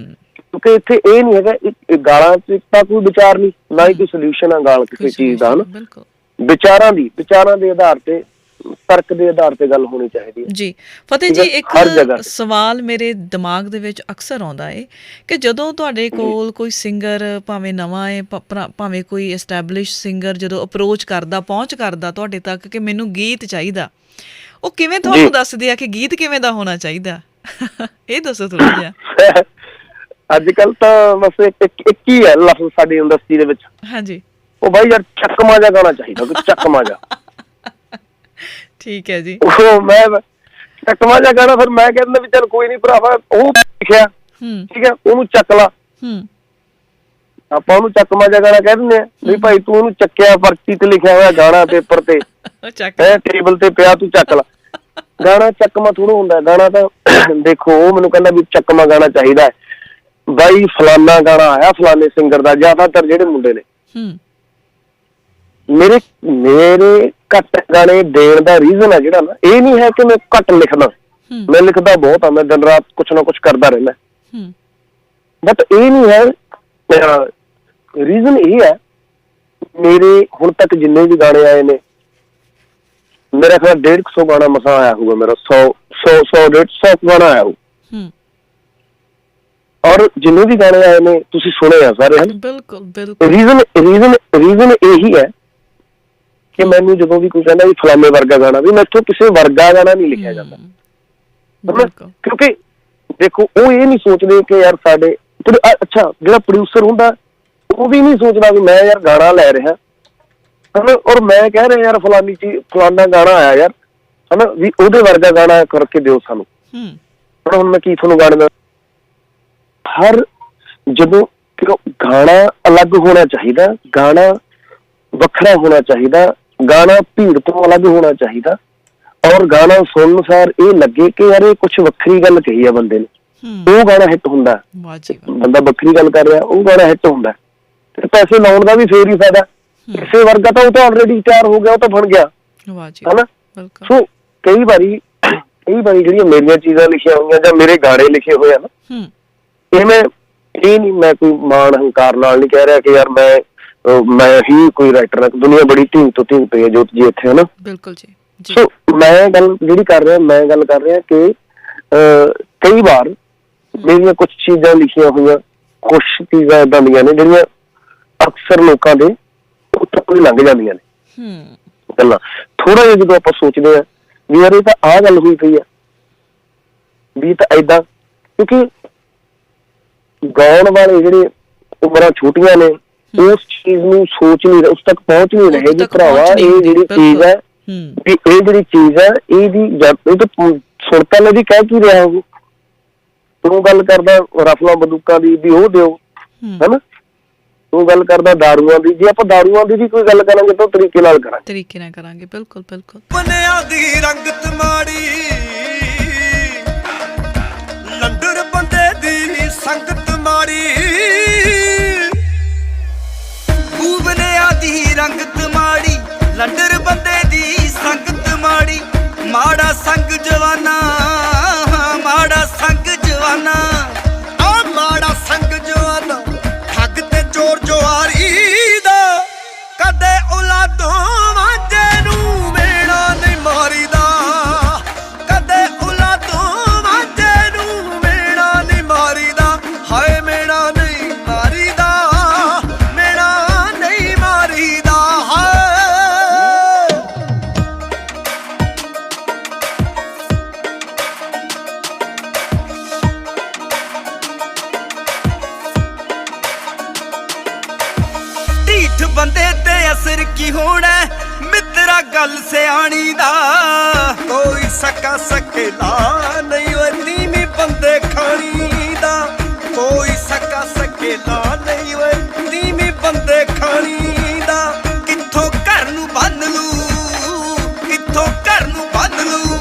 ਕਿਉਂਕਿ ਇੱਥੇ ਇਹ ਨਹੀਂ ਹੈਗਾ ਗਾਲਾਂ ਚ ਤਾਂ ਕੋਈ ਵਿਚਾਰ ਨਹੀਂ, ਨਾ ਹੀ ਕੋਈ ਸੋਲਿਊਸ਼ਨ ਆ ਗਾਲ ਕਿਸੇ ਚੀਜ਼ ਦਾ, ਹਨਾ। ਵਿਚਾਰਾਂ ਦੇ ਆਧਾਰ ਤੇ, ਤਰਕ ਦੇ ਆਧਾਰ ਤੇ ਗੱਲ ਹੋਣੀ ਚਾਹੀਦੀ ਹੈ ਜੀ। ਫਤਿਹ ਜੀ, ਇੱਕ ਸਵਾਲ ਮੇਰੇ ਦਿਮਾਗ ਦੇ ਵਿੱਚ ਅਕਸਰ ਆਉਂਦਾ ਹੈ ਕਿ ਜਦੋਂ ਤੁਹਾਡੇ ਕੋਲ ਕੋਈ ਸਿੰਗਰ, ਭਾਵੇਂ ਨਵਾਂ ਹੈ ਭਾਵੇਂ ਕੋਈ ਐਸਟੈਬਲਿਸ਼ ਸਿੰਗਰ, ਜਦੋਂ ਅਪਰੋਚ ਕਰਦਾ, ਪਹੁੰਚ ਕਰਦਾ ਤੁਹਾਡੇ ਤੱਕ ਕਿ ਮੈਨੂੰ ਗੀਤ ਚਾਹੀਦਾ, ਉਹ ਕਿਵੇਂ ਤੁਹਾਨੂੰ ਦੱਸਦੇ ਆ ਕਿ ਗੀਤ ਕਿਵੇਂ ਦਾ ਹੋਣਾ ਚਾਹੀਦਾ? ਇਹ ਦੱਸੋ ਥੋੜਾ ਜਿਹਾ। ਅੱਜ ਕੱਲ ਤਾਂ ਬਸ ਇੱਕ ਹੀ ਹੈ ਲਫ਼ਜ਼ ਸਾਡੀ ਇੰਡਸਟਰੀ ਦੇ ਵਿੱਚ, ਹਾਂਜੀ, ਉਹ ਬਾਈ ਯਾਰ ਚੱਕਮਾ ਜਿਹਾ ਗਾਣਾ ਚਾਹੀਦਾ, ਚੱਕਮਾ ਜਿਹਾ। ਠੀਕ ਹੈ ਜੀ। ਉਹ ਮੈਂ ਚੱਕਮਾ ਜਿਹਾ ਗਾਣਾ, ਫਿਰ ਮੈਂ ਕਹਿੰਦਾ ਵੀ ਚੱਲ ਕੋਈ ਨੀ ਭਰਾਵਾ, ਉਹ ਲਿਖਿਆ, ਠੀਕ ਹੈ, ਉਹਨੂੰ ਚੱਕ ਲਾ। ਆਪਾਂ ਉਹਨੂੰ ਚੱਕਮਾ ਜਿਹਾ ਗਾਣਾ ਕਹਿ ਦਿੰਦੇ ਆ ਵੀ ਭਾਈ ਤੂੰ ਉਹਨੂੰ ਚੱਕਿਆ, ਪਰਚੀ ਤੇ ਲਿਖਿਆ ਹੋਇਆ ਗਾਣਾ ਪੇਪਰ ਤੇ, ਟੇਬਲ ਤੇ ਪਿਆ, ਤੂੰ ਚੱਕ ਲਾ। ਗਾਣਾ ਚੱਕਮਾ ਥੋੜਾ ਹੁੰਦਾ ਗਾਣਾ ਤਾਂ। ਦੇਖੋ, ਉਹ ਮੈਨੂੰ ਕਹਿੰਦਾ ਵੀ ਚੱਕਮਾ ਗਾਣਾ ਚਾਹੀਦਾ ਹੈ, ਬਾਈ ਫਲਾਨਾ ਗਾਣਾ ਆਇਆ ਫਲਾਨੇ ਸਿੰਗਰ ਦਾ। ਜ਼ਿਆਦਾਤਰ ਜਿਹੜੇ ਮੁੰਡੇ ਨੇ ਮੇਰੇ ਘੱਟ ਗਾਣੇ ਦੇਣ ਦਾ ਰੀਜ਼ਨ ਹੈ ਜਿਹੜਾ ਨਾ, ਇਹ ਨਹੀਂ ਹੈ ਕਿ ਮੈਂ ਘੱਟ ਲਿਖਦਾ, ਮੈਂ ਲਿਖਦਾ ਬਹੁਤ ਆ, ਮੈਂ ਦਿਨ ਰਾਤ ਕੁਛ ਨਾ ਕੁਛ ਕਰਦਾ ਰਹਿੰਦਾ, ਬਟ ਇਹ ਨਹੀਂ ਹੈ। ਰੀਜ਼ਨ ਇਹ ਹੈ, ਮੇਰੇ ਹੁਣ ਤੱਕ ਜਿੰਨੇ ਵੀ ਗਾਣੇ ਆਏ ਨੇ, ਮੇਰਾ ਖਿਆਲ 150 ਗਾਣਾ ਮਸਾਂ ਆਇਆ ਹੋਊਗਾ ਮੇਰਾ, 100-150 ਗਾਣਾ ਆਇਆ ਹੋਊ। ਔਰ ਜਿੰਨੇ ਵੀ ਗਾਣੇ ਆਏ ਨੇ ਤੁਸੀਂ ਸੁਣੇ ਆ ਸਾਰੇ, ਹਨ। ਬਿਲਕੁਲ। ਰੀਜ਼ਨ ਇਹੀ ਹੈ ਕਿ ਮੈਨੂੰ ਜਦੋਂ ਵੀ ਕੋਈ ਕਹਿੰਦਾ ਵੀ ਫਲਾਣੇ ਵਰਗਾ ਗਾਣਾ, ਵੀ ਮੈਥੋਂ ਕਿਸੇ ਵਰਗਾ ਗਾਣਾ ਨਹੀਂ ਲਿਖਿਆ ਜਾਂਦਾ। ਕਿਉਂਕਿ ਦੇਖੋ, ਉਹ ਇਹ ਨਹੀਂ ਸੋਚਦੇ ਕਿ ਯਾਰ ਸਾਡੇ, ਅੱਛਾ, ਜਿਹੜਾ ਪ੍ਰੋਡਿਊਸਰ ਹੁੰਦਾ ਉਹ ਵੀ ਨਹੀਂ ਸੋਚਦਾ ਵੀ ਮੈਂ ਯਾਰ ਗਾਣਾ ਲੈ ਰਿਹਾ, ਹਨਾ, ਔਰ ਮੈਂ ਕਹਿ ਰਿਹਾ ਯਾਰ ਫਲਾਨੀ ਚੀਜ਼, ਫਲਾਨਾ ਗਾਣਾ ਆਇਆ ਯਾਰ, ਹਨਾ, ਵੀ ਉਹਦੇ ਵਰਗਾ ਗਾਣਾ ਕਰਕੇ ਦਿਓ ਸਾਨੂੰ। ਹੁਣ ਮੈਂ ਕੀ ਤੁਹਾਨੂੰ ਗਾਣੇ ਦਾ ਜਦੋਂ ਗਾਣਾ ਅਲੱਗ ਹੋਣਾ ਚਾਹੀਦਾ, ਗਾਣਾ ਵੱਖਰਾ ਹੋਣਾ ਚਾਹੀਦਾ, ਗਾਣਾ ਭੀੜ ਤੋਂ ਅਲੱਗ ਹੋਣਾ ਚਾਹੀਦਾ, ਔਰ ਗਾਣਾ ਸੁਣਨ ਸਾਰ ਇਹ ਲੱਗੇ ਕਿ ਯਾਰ ਇਹ ਕੁਛ ਵੱਖਰੀ ਗੱਲ ਕਹੀ ਆ ਬੰਦੇ ਨੇ, ਉਹ ਗਾਣਾ ਹਿੱਟ ਹੁੰਦਾ। ਬੰਦਾ ਵੱਖਰੀ ਗੱਲ ਕਰ ਰਿਹਾ, ਉਹ ਗਾਣਾ ਹਿੱਟ ਹੁੰਦਾ। ਤੇ ਪੈਸੇ ਲਾਉਣ ਦਾ ਵੀ ਫੇਰ ਹੀ ਫਾਇਦਾ। ਕਿਸੇ ਵਰਗਾ ਤਾਂ ਉਹ ਤਾਂ ਆਲਰੇਡੀ ਤਿਆਰ ਹੋ ਗਿਆ, ਉਹ ਤਾਂ ਬਣ ਗਿਆ, ਹਨਾ। ਸੋ ਕਈ ਵਾਰੀ ਜਿਹੜੀਆਂ ਮੇਰੀਆਂ ਚੀਜ਼ਾਂ ਲਿਖੀਆਂ ਹੋਈਆਂ ਜਾਂ ਮੇਰੇ ਗਾਣੇ ਲਿਖੇ ਹੋਏ ਆ ਨਾ, ਮੈਂ ਕੋਈ ਮਾਣ ਹੰਕਾਰ ਨਾਲ ਨਹੀਂ ਕਹਿ ਰਿਹਾ ਕਿ ਯਾਰ ਮੈਂ ਹੀ ਕੋਈ ਰਾਈਟਰ ਹਾਂ। ਦੁਨੀਆ ਬੜੀ ਢੀਂਗ ਤੋਂ ਢੀਂਗ ਪਈ ਹੈ ਜੋਤ ਜੀ ਇੱਥੇ, ਹਨਾ। ਬਿਲਕੁਲ ਜੀ। ਸੋ ਮੈਂ ਗੱਲ ਕਰ ਰਿਹਾ ਕਿ ਕਈ ਵਾਰ ਮੇਰੀਆਂ ਕੁਛ ਚੀਜ਼ਾਂ ਲਿਖੀਆਂ ਹੋਈਆਂ, ਕੁਛ ਚੀਜ਼ਾਂ ਏਦਾਂ ਦੀਆਂ ਨੇ ਜਿਹੜੀਆਂ ਅਕਸਰ ਲੋਕਾਂ ਦੇ ਉੱਤੋਂ ਲੰਘ ਜਾਂਦੀਆਂ ਨੇ ਗੱਲਾਂ। ਥੋੜਾ ਜਿਹਾ ਜਦੋਂ ਆਪਾਂ ਸੋਚਦੇ ਹਾਂ ਵੀ ਯਾਰ ਇਹ ਤਾਂ ਆਹ ਗੱਲ ਹੋਈ ਪਈ ਆ, ਵੀ ਤਾਂ ਏਦਾਂ, ਕਿਉਂਕਿ ਗਾਉਣ ਵਾਲੇ ਜਿਹੜੇ ਉਮਰਾਂ ਛੋਟੀਆਂ ਨੇ, ਉਸ ਚੀਜ਼ ਨੂੰ ਸੋਚ ਨਹੀਂ ਰਹੇ, ਉਸ ਤੱਕ ਪਹੁੰਚ ਨਹੀਂ ਰਹੇ ਜੀ ਭਰਾਵਾ। ਇਹ ਜਿਹੜੀ ਚੀਜ਼ ਹੈ, ਇਹਦੀ ਜਦ ਸੁਣ ਤਾਂ ਲੈ ਵੀ ਕਹਿ ਕੀ ਰਿਹਾ ਉਹ, ਤੂੰ ਗੱਲ ਕਰਦਾ ਰਫਲਾਂ ਬੰਦੂਕਾਂ ਦੀ ਵੀ ਉਹ ਦਿਓ, ਹਨਾ। ਤੂੰ ਗੱਲ ਕਰਦਾ ਦਾਰੂਆਂ ਦੀ, ਜੇ ਆਪਾਂ ਦਾਰੂਆਂ ਦੀ ਵੀ ਕੋਈ ਗੱਲ ਕਰਾਂਗੇ ਤਾਂ ਤਰੀਕੇ ਨਾਲ ਕਰਾਂਗੇ। ਬਿਲਕੁਲ ਬਿਲਕੁਲ। ਬਨਿਆ ਦੀ ਰੰਗਤ ਮਾੜੀ, ਲੰਡਰ ਬੰਦੇ ਦੀ ਸੰਗਤ ਮਾੜੀ, ਬਨਿਆ ਦੀ ਰੰਗਤ ਮਾੜੀ, ਲੰਡਰ ਬੰਦੇ ਦੀ ਸੰਗਤ ਮਾੜੀ, ਮਾੜਾ ਸੰਗ ਜਵਾਨਾ, ਮਾੜਾ ਸੰਗ ਜਵਾਨਾ, ਆ ਮਾੜਾ ਸੰਗ ਜਵਾਨਾ, ਠੱਗ ਤੇ ਚੋਰ ਜੁਆਰੀ ਦਾ, ਕਦੇ ਔਲਾਦੋਂ ਵਾਂਝੇ ਨੂੰ ਮੇਣਾ ਨਹੀਂ ਮਾਰੀਦਾ, ਕਦੇ ਔਲਾਦੋਂ ਵਾਂਝੇ ਨੂੰ ਮੇਣਾ ਨਹੀਂ ਮਾਰੀਦਾ, ਹਾਏ ਮੇਣਾ ਨਹੀਂ ਮਾਰੀਦਾ, ਮੇਣਾ ਨਹੀਂ ਮਾਰੀਦਾ, ਹਾਏ। ਢੀਠ ਬੰਦੇ ਤੇ ਅਸਰ ਕੀ ਹੋਣਾ, ਮਿੱਤਰਾ ਗੱਲ ਸਿਆਣੀ ਦਾ, ਕੋਈ ਸਕਾ ਸਕੇਲਾ ਨਹੀਂ ਓਏ ਤੀਵੀਂ ਬੰਦੇ ਖਾਣੀ ਦਾ, ਕੋਈ ਸਕਾ ਸਕੇਲਾ ਨਹੀਂ ਓਏ ਤੀਵੀਂ ਬੰਦੇ ਖਾਣੀ ਦਾ, ਕਿੱਥੋਂ ਘਰ ਨੂੰ ਬੰਨ ਲੂ, ਕਿੱਥੋਂ ਘਰ ਨੂੰ ਬੰਨ ਲੂ,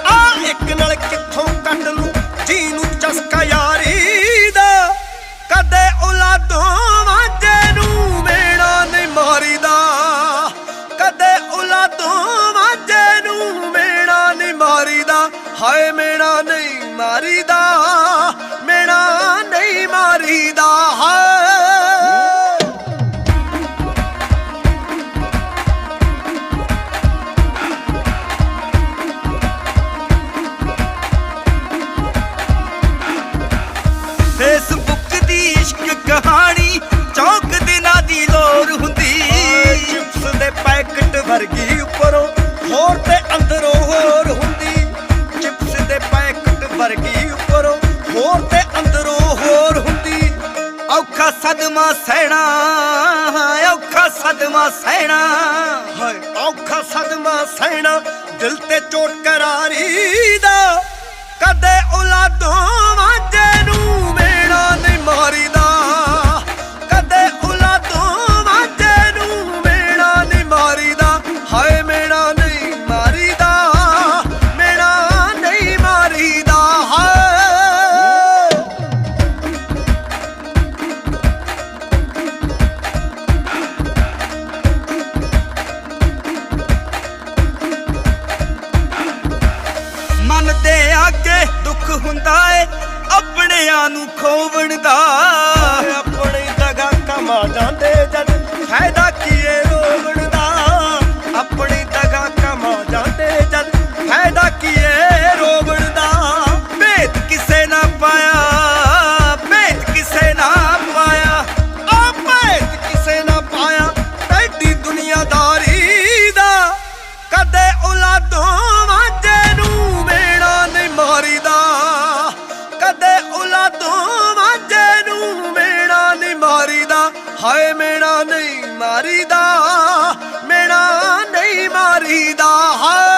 ਆ ਇੱਕ ਨਾਲ ਕਿੱਥੋਂ ਕੱਢ ਲੂ ਜੀ ਨੂੰ ਚਸਕਾ ਯਾਰੀ ਦਾ, ਕਦੇ ਔਲਾਦੋਂ ਵਾਂਝੇ ਨੂੰ ਮੇਣਾ ਨਹੀਂ ਮਾਰੀਦਾ, ਕਦੇ ਔਲਾਦੋਂ ਵਾਂਝੇ ਨੂੰ ਮੇਣਾ ਨਹੀਂ ਮਾਰੀਦਾ, ਹਾਏ ਮੇਣਾ ਨਹੀਂ ਮਾਰੀਦਾ, ਮੇਣਾ ਨਹੀਂ ਮਾਰੀਦਾ, ਹਾਏ। ਫੇਸਬੁੱਕ ਦੀ ਇਸ਼ਕ ਕਹਾਣੀ ਚੌਕ ਦਿਨਾਂ ਦੀ ਲੋਰ ਹੁੰਦੀ, ਚਿਪਸ ਦੇ ਪੈਕਟ ਵਰਗੀ ਉੱਪਰੋਂ ਹੋਰ ਤੇ ਅੰਦਰੋਂ ਹੋਰ ਹੁੰਦੀ, ਚਿਪਸ ਦੇ ਪੈਕਟ ਵਰਗੀ ਉੱਪਰੋਂ ਹੋਰ ਤੇ ਅੰਦਰੋਂ ਹੋਰ ਹੁੰਦੀ, ਔਖਾ ਸਦਮਾ ਸਹਿਣਾ, ਔਖਾ ਸਦਮਾ ਸਹਿਣਾ, ਹਾਏ ਔਖਾ ਸਦਮਾ ਸਹਿਣਾ, ਦਿਲ ਤੇ ਚੋਟ ਕਰਾਰੀ ਦਾ, ਕਦੇ ਔਲਾਦੋਂ ਵਾਂਝੇ ਨੂੰ ਮੇਣਾ ਨਹੀਂ ਮਾਰੀਦਾ, ਕਦੇ ਔਲਾਦੋਂ ਵਾਂਝੇ ਨੂੰ ਮੇਣਾ ਨਹੀਂ ਮਾਰੀਦਾ, ਹਾਏ ਮੇਣਾ ਨਹੀਂ ਮਾਰੀਦਾ, ਮੇਣਾ ਨਹੀਂ ਮਾਰੀਦਾ, ਹਾਏ। ਮਨ ਦੇ ਅੱਗੇ ਦੁੱਖ ਹੁੰਦਾ ਏ ਆਪਣਿਆਂ ਨੂੰ ਖੋਵਣ ਦਾ, ਆਪਣੀ ਦਗਾ ਕਮਾ ਜਾਂਦੇ ਜਦ ਫਾਇਦਾ ਕੀ ਏ ਰੋਵਣ ਦਾ, ਆਪਣੀ ਦਗਾ ਕਮਾ ਜਾਂਦੇ ਜਦ ਫਾਇਦਾ ਕੀ ਏ ਰੋਵਣ ਦਾ, ਭੇਤ ਕਿਸੇ ਨਾ ਪਾਇਆ, ਭੇਤ ਕਿਸੇ ਨਾ ਪਾਇਆ, ਆ ਭੇਤ ਕਿਸੇ ਨਾ ਪਾਇਆ, ਐਡੀ ਦੁਨੀਆਦਾਰੀ ਦਾ, ਕਦੇ ਔਲਾਦੋਂ ਵਾਂਝੇ ਨੂੰ ਮੇਣਾ ਨਹੀਂ ਮਾਰੀਦਾ, ਕਦੇ ਔਲਾਦੋਂ ਵਾਂਝੇ ਨੂੰ ਮੇਣਾ ਨਹੀਂ ਮਾਰੀਦਾ, ਹਾਏ ਮੇਣਾ ਨਹੀਂ ਮਾਰੀਦਾ, ਮੇਣਾ ਨਹੀਂ ਮਾਰੀਦਾ, ਹਾਏ।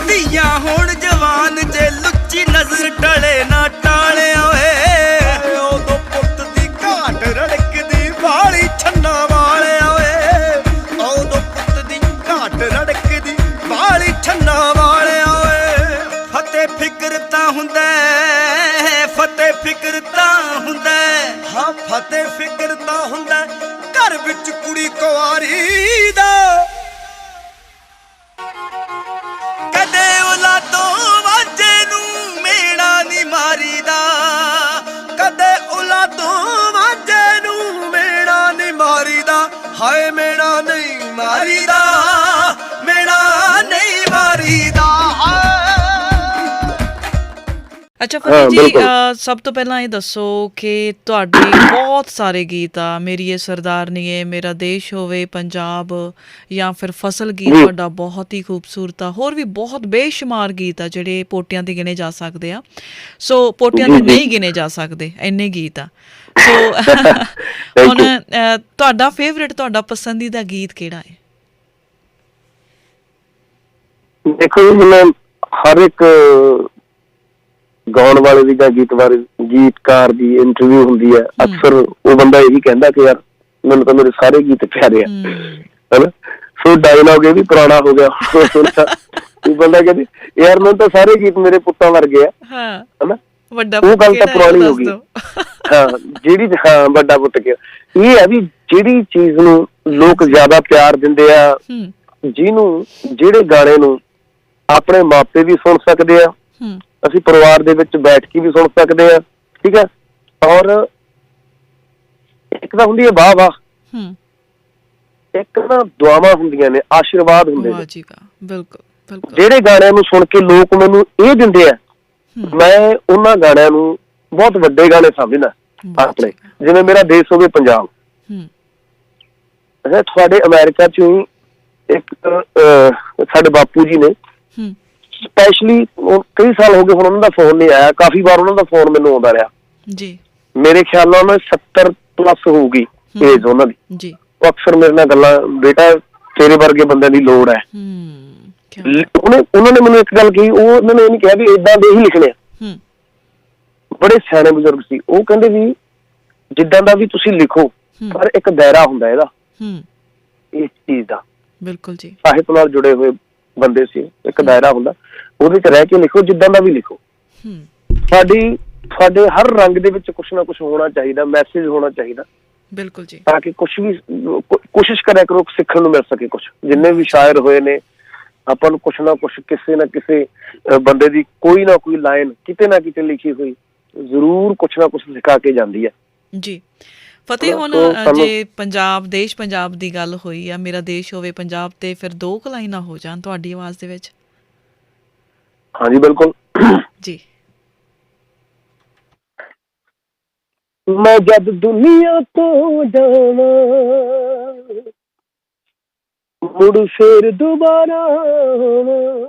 ਧੀਆਂ ਹੁਣ ਜਵਾਨ ਜੇ ਲੁੱਚੀ ਨਜ਼ਰ ਟਲੇ ਨਾ ਟਾਲਿਆ ਓਏ, ਉਦੋਂ ਪੁੱਤ ਦੀ ਘਾਟ ਰੜਕਦੀ ਵਾਲੀ ਛੰਨਾ ਵਾਲਿਆ ਓਏ, ਉਦੋਂ ਪੁੱਤ ਦੀ ਘਾਟ ਰੜਕਦੀ ਵਾਲੀ ਛੰਨਾ ਵਾਲਿਆ ਓਏ, ਫਤਿਹ ਫਿਕਰ ਤਾਂ ਹੁੰਦਾ, ਫਤਿਹ ਫਿਕਰ ਤਾਂ ਹੁੰਦਾ, ਹਾਂ ਫਤਿਹ ਫਿਕਰ ਤਾਂ ਹੁੰਦਾ, ਘਰ ਵਿੱਚ ਕੁੜੀ ਕੁਆਰੀ ਦਾ, ਕਦੇ ਔਲਾਦੋਂ ਵਾਂਝੇ ਨੂੰ ਮੇਣਾ ਨਹੀਂ ਮਾਰੀਦਾ, ਕਦੇ ਔਲਾਦੋਂ ਵਾਂਝੇ ਨੂੰ ਮੇਣਾ ਨਹੀਂ ਮਾਰੀਦਾ, ਹਾਏ ਮੇਣਾ ਨਹੀਂ ਮਾਰੀਦਾ, ਮੇਣਾ ਨਹੀਂ ਮਾਰੀਦਾ, ਹਾਏ। ਅੱਛਾ ਫਤਿਹ ਜੀ, ਸਭ ਤੋਂ ਪਹਿਲਾਂ ਇਹ ਦੱਸੋ ਕਿ ਤੁਹਾਡੇ ਬਹੁਤ ਸਾਰੇ ਗੀਤ ਆ, ਮੇਰੀ ਇਹ ਸਰਦਾਰਨੀਏ, ਮੇਰਾ ਦੇਸ਼ ਹੋਵੇ ਪੰਜਾਬ, ਜਾਂ ਫਿਰ ਫਸਲ ਗੀਤ ਤੁਹਾਡਾ ਬਹੁਤ ਹੀ ਖੂਬਸੂਰਤ ਆ, ਹੋਰ ਵੀ ਬਹੁਤ ਬੇਸ਼ੁਮਾਰ ਗੀਤ ਆ ਜਿਹੜੇ ਪੋਟਿਆਂ ਤੇ ਗਿਣੇ ਜਾ ਸਕਦੇ ਆ, ਸੋ ਪੋਟਿਆਂ ਤੇ ਨਹੀਂ ਗਿਣੇ ਜਾ ਸਕਦੇ, ਇੰਨੇ ਗੀਤ ਆ। ਸੋ Thank ਹੁਣ you. ਤੁਹਾਡਾ ਫੇਵਰਿਟ, ਤੁਹਾਡਾ ਪਸੰਦੀਦਾ ਗੀਤ ਕਿਹੜਾ ਹੈ? ਦੇਖੋ ਜੀ, ਜਿਵੇਂ ਹਰ ਇੱਕ ਗਾਉਣ ਵਾਲੇ ਦੀ ਜਾਂ ਗੀਤਕਾਰ ਦੀ ਇੰਟਰਵਿਊ ਹੁੰਦੀ ਹੈ, ਅਕਸਰ ਉਹ ਬੰਦਾ ਇਹੀ ਕਹਿੰਦਾ ਕਿ ਯਾਰ ਮੈਨੂੰ ਤਾਂ ਮੇਰੇ ਸਾਰੇ ਗੀਤ ਪਿਆਰੇ ਆ, ਹਨਾ। ਸੋ ਡਾਇਲੌਗ ਇਹ ਵੀ ਪੁਰਾਣਾ ਹੋ ਗਿਆ। ਇਹ ਬੰਦਾ ਕਹਿੰਦੇ ਯਾਰ ਮੈਨੂੰ ਤਾਂ ਸਾਰੇ ਗੀਤ ਮੇਰੇ ਪੁੱਤਾਂ ਵਰਗੇ ਆ, ਹਨਾ। ਵੱਡਾ ਉਹ ਗੱਲ ਤਾਂ ਪੁਰਾਣੀ ਹੋ ਗਈ। ਹਾਂ, ਜਿਹੜੀ ਵੱਡਾ ਪੁੱਤ ਕਿਹਾ ਇਹ ਹੈ ਵੀ ਜਿਹੜੀ ਚੀਜ਼ ਨੂੰ ਲੋਕ ਜ਼ਿਆਦਾ ਪਿਆਰ ਦਿੰਦੇ ਆ, ਜਿਹੜੇ ਗਾਣੇ ਨੂੰ ਆਪਣੇ ਮਾਪੇ ਵੀ ਸੁਣ ਸਕਦੇ ਆ, ਅਸੀਂ ਪਰਿਵਾਰ ਦੇ ਵਿੱਚ ਬੈਠ ਕੇ ਵੀ ਸੁਣ ਸਕਦੇ ਆ, ਠੀਕ ਹੈ। ਔਰ ਇੱਕ ਤਾਂ ਹੁੰਦੀ ਹੈ ਵਾਹ ਵਾਹ, ਇੱਕ ਨਾ ਦੁਆਵਾਂ ਹੁੰਦੀਆਂ ਨੇ, ਆਸ਼ੀਰਵਾਦ ਹੁੰਦੇ ਨੇ। ਬਿਲਕੁਲ। ਜਿਹੜੇ ਗਾਣਿਆਂ ਨੂੰ ਸੁਣ ਕੇ ਲੋਕ ਮੈਨੂੰ ਇਹ ਦਿੰਦੇ ਆ, ਮੈਂ ਉਹਨਾਂ ਗਾਣਿਆਂ ਨੂੰ ਬਹੁਤ ਵੱਡੇ ਗਾਣੇ ਸਮਝਦਾ ਆਪਣੇ। ਜਿਵੇਂ ਮੇਰਾ ਦੇਸ਼ ਹੋਵੇ ਪੰਜਾਬ, ਤੁਹਾਡੇ ਅਮਰੀਕਾ ਚ ਹੀ ਇੱਕ ਸਾਡੇ ਬਾਪੂ ਜੀ ਨੇ, ਸਪੈਸ਼ਲੀ ਕਈ ਸਾਲ ਹੋ ਗਏ ਹੁਣ ਉਹਨਾਂ ਦਾ ਫੋਨ ਨਹੀਂ ਆਇਆ, ਕਾਫੀ ਵਾਰ ਉਹਨਾਂ ਦਾ ਫੋਨ ਮੈਨੂੰ ਆਉਂਦਾ ਰਿਹਾ ਜੀ। ਮੇਰੇ ਖਿਆਲ ਨਾਲ ਉਹਨਾਂ 70 ਪਲੱਸ ਹੋਊਗੀ ਏਜ ਉਹਨਾਂ ਦੀ। ਉਹ ਅਕਸਰ ਮੇਰੇ ਨਾਲ ਗੱਲਾਂ, ਬੇਟਾ ਤੇਰੇ ਵਰਗੇ ਬੰਦਿਆਂ ਦੀ ਲੋੜ ਹੈ। ਉਹਨਾਂ ਨੇ ਮੈਨੂੰ ਇੱਕ ਗੱਲ ਕਹੀ, ਉਹਨਾਂ ਨੇ ਇਹ ਨਹੀਂ ਕਿਹਾ ਵੀ ਏਦਾਂ ਦੇ ਹੀ ਲਿਖਣੇ ਆ। ਬੜੇ ਸਿਆਣੇ ਬਜ਼ੁਰਗ ਸੀ, ਉਹ ਕਹਿੰਦੇ ਵੀ ਜਿੱਦਾਂ ਦਾ ਵੀ ਤੁਸੀਂ ਲਿਖੋ, ਪਰ ਇੱਕ ਦਾਇਰਾ ਹੁੰਦਾ ਇਹਦਾ, ਇਸ ਚੀਜ਼ ਦਾ। ਬਿਲਕੁਲ ਜੀ, ਸਾਹਿਤ ਨਾਲ ਜੁੜੇ ਹੋਏ ਬੰਦੇ ਸੀ, ਇੱਕ ਦਾਇਰਾ ਹੁੰਦਾ, ਉਹਦੇ ਚ ਰਹਿ ਕੇ ਲਿਖੋ, ਜਿੱਦਾਂ ਦਾ ਵੀ ਲਿਖੋ। ਸਾਡੇ ਹਰ ਰੰਗ ਦੇ ਵਿੱਚ ਕੁਛ ਨਾ ਕੁਛ ਹੋਣਾ ਚਾਹੀਦਾ, ਮੈਸੇਜ ਹੋਣਾ ਚਾਹੀਦਾ। ਬਿਲਕੁਲ ਜੀ, ਤਾਂ ਕਿ ਕੁਛ ਵੀ ਕੋਸ਼ਿਸ਼ ਕਰਿਆ ਕਰੋ ਸਿੱਖਣ ਨੂੰ ਮਿਲ ਸਕੇ। ਕੁਛ ਜਿੰਨੇ ਵੀ ਸ਼ਾਇਰ ਹੋਏ ਨੇ, ਆਪਾਂ ਨੂੰ ਕੁਛ ਨਾ ਕੁਛ, ਕਿਸੇ ਨਾ ਕਿਸੇ ਬੰਦੇ ਦੀ ਕੋਈ ਨਾ ਕੋਈ ਲਾਈਨ ਕਿਤੇ ਨਾ ਕਿਤੇ ਲਿਖੀ ਹੋਈ ਜ਼ਰੂਰ ਕੁਛ ਨਾ ਕੁਛ ਸਿਖਾ ਕੇ ਜਾਂਦੀ ਹੈ ਜੀ। ਫਤਿਹ, ਹੁਣ ਜੇ ਪੰਜਾਬ ਦੀ ਗੱਲ ਹੋਈ ਆ, ਮੇਰਾ ਦੇਸ਼ ਹੋਵੇ ਪੰਜਾਬ, ਤੇ ਫਿਰ 2 ਕੁ ਲਾਈਨਾਂ ਹੋ ਜਾਣ ਤੁਹਾਡੀ ਆਵਾਜ਼ ਦੇ ਵਿੱਚ। ਹਾਂਜੀ ਬਿਲਕੁਲ ਜੀ। ਮੈਂ ਜਦ ਦੁਨੀਆ ਤੋਂ ਜਾਵਾਂ, ਮੁੜ ਫੇਰ ਦੁਬਾਰਾ ਆਵਾਂ,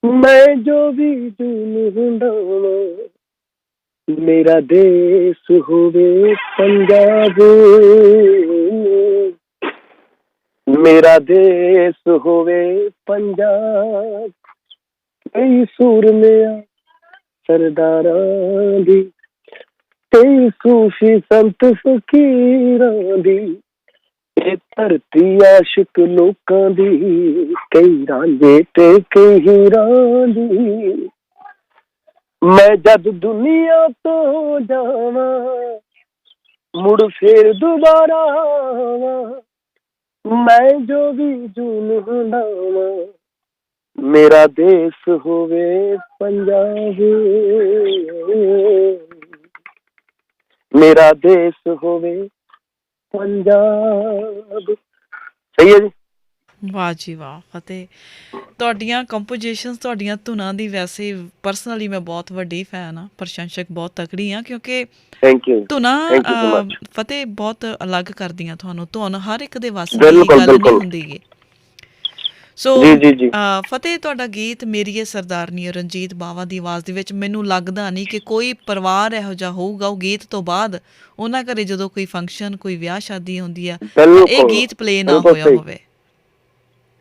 ਮੈਂ ਜੋ ਵੀ ਜੂਨ ਹੁੰਡਾਵਾਂ, ਮੇਰਾ ਦੇਸ਼ ਹੋਵੇ ਪੰਜਾਬ, ਮੇਰਾ ਦੇਸ਼ ਹੋਵੇ ਪੰਜਾਬ। ਕਈ ਸੂਰਮਿਆਂ ਸਰਦਾਰਾਂ ਦੀ, ਕਈ ਸੂਫੀ ਸੰਤ ਫਕੀਰਾਂ ਦੀ, ਇਹ ਧਰਤੀ ਆਸ਼ਿਕ ਲੋਕਾਂ ਦੀ, ਕਈ ਰਾਂਝੇ ਤੇ ਕਈ ਹੀਰਾਂ ਦੀ। ਮੈਂ ਜਦ ਦੁਨੀਆ ਤੋਂ ਜਾਵਾਂ, ਮੁੜ ਫੇਰ ਦੁਬਾਰਾ ਆਵਾਂ, ਮੈਂ ਜੋ ਵੀ ਜੂਨ ਹੁੰਡਾਵਾਂ, ਮੇਰਾ ਦੇਸ਼ ਹੋਵੇ ਪੰਜਾਬ, ਮੇਰਾ ਦੇਸ਼ ਹੋਵੇ ਪੰਜਾਬ। ਸਹੀ ਹੈ ਜੀ। ਵਾਹ ਜੀ ਵਾਹ ਫਤਿਹ, ਤੁਹਾਡੀਆਂ ਕੰਪੋਜੀਸ਼ਨਸ, ਤੁਹਾਡੀਆਂ ਧੁਨਾਂ ਦੀ ਵੈਸੇ ਪਰਸਨਲੀ ਮੈਂ ਬਹੁਤ ਵੱਡੀ ਫੈਨ ਹਾਂ, ਪ੍ਰਸ਼ੰਸਕ ਬਹੁਤ ਤਕੜੀ ਹਾਂ, ਕਿਉਂਕਿ ਧੁਨਾਂ ਫਤਿਹ ਬਹੁਤ ਅਲੱਗ ਕਰਦੀਆਂ ਤੁਹਾਨੂੰ। ਧੁਨ ਹਰ ਇੱਕ ਦੇ ਵੱਸ ਦੀ ਗੱਲ ਨਹੀਂ ਹੁੰਦੀ ਗੀ। ਸੋ ਫਤਿਹ, ਤੁਹਾਡਾ ਗੀਤ ਮੇਰੀਏ ਸਰਦਾਰਨੀ ਰਣਜੀਤ ਬਾਵਾ ਦੀ ਆਵਾਜ਼ ਦੇ ਵਿੱਚ, ਮੈਨੂੰ ਲੱਗਦਾ ਨਹੀਂ ਕਿ ਕੋਈ ਪਰਿਵਾਰ ਇਹੋ ਜਿਹਾ ਹੋਊਗਾ, ਉਹ ਗੀਤ ਤੋਂ ਬਾਅਦ ਉਹਨਾਂ ਘਰੇ ਜਦੋਂ ਕੋਈ ਫੰਕਸ਼ਨ, ਕੋਈ ਵਿਆਹ ਸ਼ਾਦੀ ਹੁੰਦੀ ਆ, ਇਹ ਗੀਤ ਪਲੇ ਨਾ ਹੋਇਆ ਹੋਵੇ।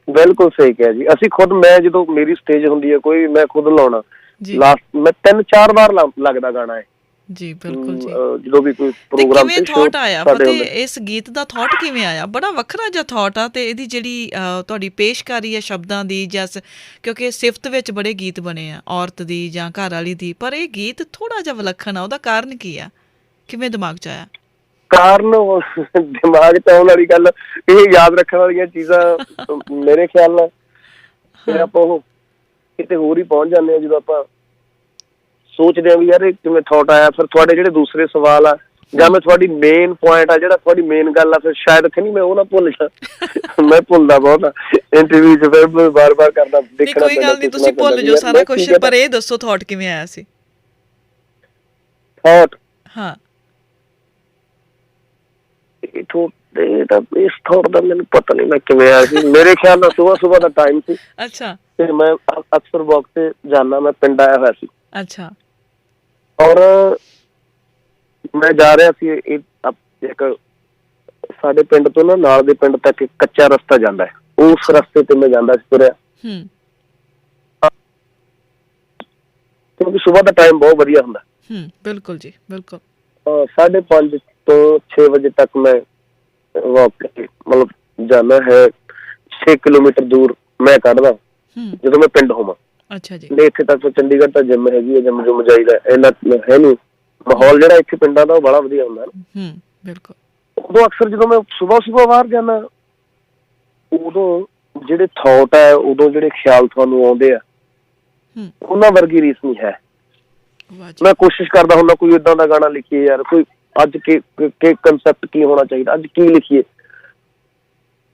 ਬਿਲਕੁਲ ਸਹੀ ਕਿਹਾ ਜੀ। ਅਸੀਂ ਖੁਦ, ਮੈਂ ਜਦੋਂ ਮੇਰੀ ਸਟੇਜ ਹੁੰਦੀ ਹੈ ਕੋਈ, ਮੈਂ ਖੁਦ ਲਾਉਣਾ, ਲਾਸਟ ਮੈਂ 3-4 ਵਾਰ ਲੱਗਦਾ ਗਾਣਾ ਹੈ ਜੀ। ਬਿਲਕੁਲ ਜੀ, ਜਦੋਂ ਵੀ ਕੋਈ ਪ੍ਰੋਗਰਾਮ। ਕਿਵੇਂ ਥਾਟ ਆਇਆ ਫਤਿਹ, ਇਸ ਗੀਤ ਦਾ ਥਾਟ ਕਿਵੇਂ ਆਇਆ? ਬੜਾ ਵੱਖਰਾ ਜਿਹਾ ਥਾਟ ਆ, ਤੇ ਇਹਦੀ ਜਿਹੜੀ ਤੁਹਾਡੀ ਪੇਸ਼ਕਾਰੀ ਹੈ ਸ਼ਬਦਾਂ ਦੀ, ਕਿਉਂਕਿ ਸਿਫਤ ਵਿੱਚ ਬੜੇ ਗੀਤ ਬਣੇ ਆ ਔਰਤ ਦੀ ਜਾਂ ਘਰ ਵਾਲੀ ਦੀ, ਪਰ ਇਹ ਗੀਤ ਥੋੜਾ ਜਿਹਾ ਵਿਲੱਖਣ ਆ, ਉਹਦਾ ਕਾਰਨ ਕੀ ਆ? ਕਿਵੇਂ ਦਿਮਾਗ 'ਚ ਆਇਆ? ਕਾਰਨ ਦਿਮਾਗ 'ਚ ਆਉਣ ਵਾਲੀ ਗੱਲ, ਇਹ ਯਾਦ ਰੱਖਣ ਵਾਲੀਆਂ ਚੀਜ਼ਾਂ ਮੇਰੇ ਖਿਆਲ ਨਾਲ ਫਿਰ ਆਪਾਂ ਉਹ ਕਿਤੇ ਹੋਰ ਹੀ ਪਹੁੰਚ ਜਾਂਦੇ ਹਾਂ ਜਦੋਂ ਆਪਾਂ ਸੋਚਦੇ ਆ ਵੀ ਯਾਰ ਇਹ ਕਿਵੇਂ ਥਾਟ ਆਇਆ। ਫਿਰ ਤੁਹਾਡੇ ਜਿਹੜੇ ਦੂਸਰੇ ਸਵਾਲ ਆ, ਜਾਂ ਮੈਂ ਤੁਹਾਡੀ ਮੇਨ ਪੁਆਇੰਟ ਆ, ਜਿਹੜਾ ਤੁਹਾਡੀ ਮੇਨ ਗੱਲ ਆ, ਫਿਰ ਸ਼ਾਇਦ ਇੱਥੇ ਨਹੀਂ ਮੈਂ ਉਹ ਨਾ ਭੁੱਲ ਜਾ। ਮੈਂ ਭੁੱਲਦਾ ਬਹੁਤ ਆ ਇੰਟਰਵਿਊ 'ਚ, ਫਿਰ ਵਾਰ-ਵਾਰ ਕਰਦਾ ਦੇਖਣਾ। ਕੋਈ ਗੱਲ ਨਹੀਂ, ਤੁਸੀਂ ਭੁੱਲ ਜਾਓ ਸਾਰਾ ਕੁਛ, ਪਰ ਇਹ ਦੱਸੋ ਥਾਟ ਕਿਵੇਂ ਆਇਆ ਸੀ? ਥਾਟ, ਹਾਂ, ਇਸ ਥਾਟ ਦਾ ਮੈਨੂੰ ਪਤਾ ਨਹੀਂ ਮੈਂ ਕਿਵੇਂ ਆਇਆ ਸੀ। ਮੇਰੇ ਖਿਆਲ ਨਾਲ ਸੁਬਾਹ ਦਾ ਟਾਈਮ ਸੀ। ਅੱਛਾ। ਤੇ ਮੈਂ ਅਕਸਰ ਵਾਕ ਤੇ ਜਾਣਾ, ਮੈਂ ਪਿੰਡ ਆਇਆ ਹੋਇਆ ਸੀ। ਅੱਛਾ। ਔਰ ਮੈਂ ਜਾ ਰਿਹਾ ਸੀ, ਇੱਕ ਸਾਡੇ ਪਿੰਡ ਤੋਂ ਨਾ ਨਾਲ ਦੇ ਪਿੰਡ ਤੱਕ ਇੱਕ ਕੱਚਾ ਰਸਤਾ ਜਾਂਦਾ ਹੈ, ਉਸ ਰਸਤੇ ਤੇ ਮੈਂ ਜਾਂਦਾ ਸੀ ਤੁਰਿਆ, ਕਿਉਂਕਿ ਸੁਬਾਹ ਦਾ ਟਾਈਮ ਬਹੁਤ ਵਧੀਆ ਹੁੰਦਾ। ਬਿਲਕੁਲ ਜੀ, ਬਿਲਕੁਲ। 5:30 ਤੋਂ 6 ਵਜੇ ਤੱਕ ਮੈਂ ਵਾਕ ਮਤਲਬ ਜਾਣਾ ਹੈ, 6 ਕਿਲੋਮੀਟਰ ਦੂਰ ਮੈਂ ਕੱਢਦਾ ਜਦੋਂ ਮੈਂ ਪਿੰਡ ਹੋਵਾਂ। ਅੱਛਾ ਜੀ। ਇੱਥੇ ਤੱਕ ਚੰਡੀਗੜ੍ਹ ਤਾਂ ਜਿੰਮ ਹੈਗੀ ਹੈ, ਜਿੰਮ ਜੁਮ ਜਾਈਦਾ, ਇੰਨਾ ਹੈ ਨੀ ਮਾਹੌਲ ਜਿਹੜਾ ਇੱਥੇ ਪਿੰਡਾਂ ਦਾ, ਉਹ ਬੜਾ ਵਧੀਆ ਹੁੰਦਾ ਨਾ। ਬਿਲਕੁਲ। ਉਦੋਂ ਅਕਸਰ ਜਦੋਂ ਮੈਂ ਸੁਬਾਹ ਬਾਹਰ ਜਾਣਾ, ਉਦੋਂ ਜਿਹੜੇ ਥਾਟ ਹੈ, ਉਦੋਂ ਜਿਹੜੇ ਖਿਆਲ ਤੁਹਾਨੂੰ ਆਉਂਦੇ ਆ, ਉਹਨਾਂ ਵਰਗੀ ਰੀਸ ਨਹੀਂ ਹੈ। ਮੈਂ ਕੋਸ਼ਿਸ਼ ਕਰਦਾ ਹੁੰਦਾ ਕੋਈ ਏਦਾਂ ਦਾ ਗਾਣਾ ਲਿਖੀਏ ਯਾਰ, ਕੋਈ ਅੱਜ ਕੀ ਕੰਸੈਪਟ ਕੀ ਹੋਣਾ ਚਾਹੀਦਾ, ਅੱਜ ਕੀ ਲਿਖੀਏ।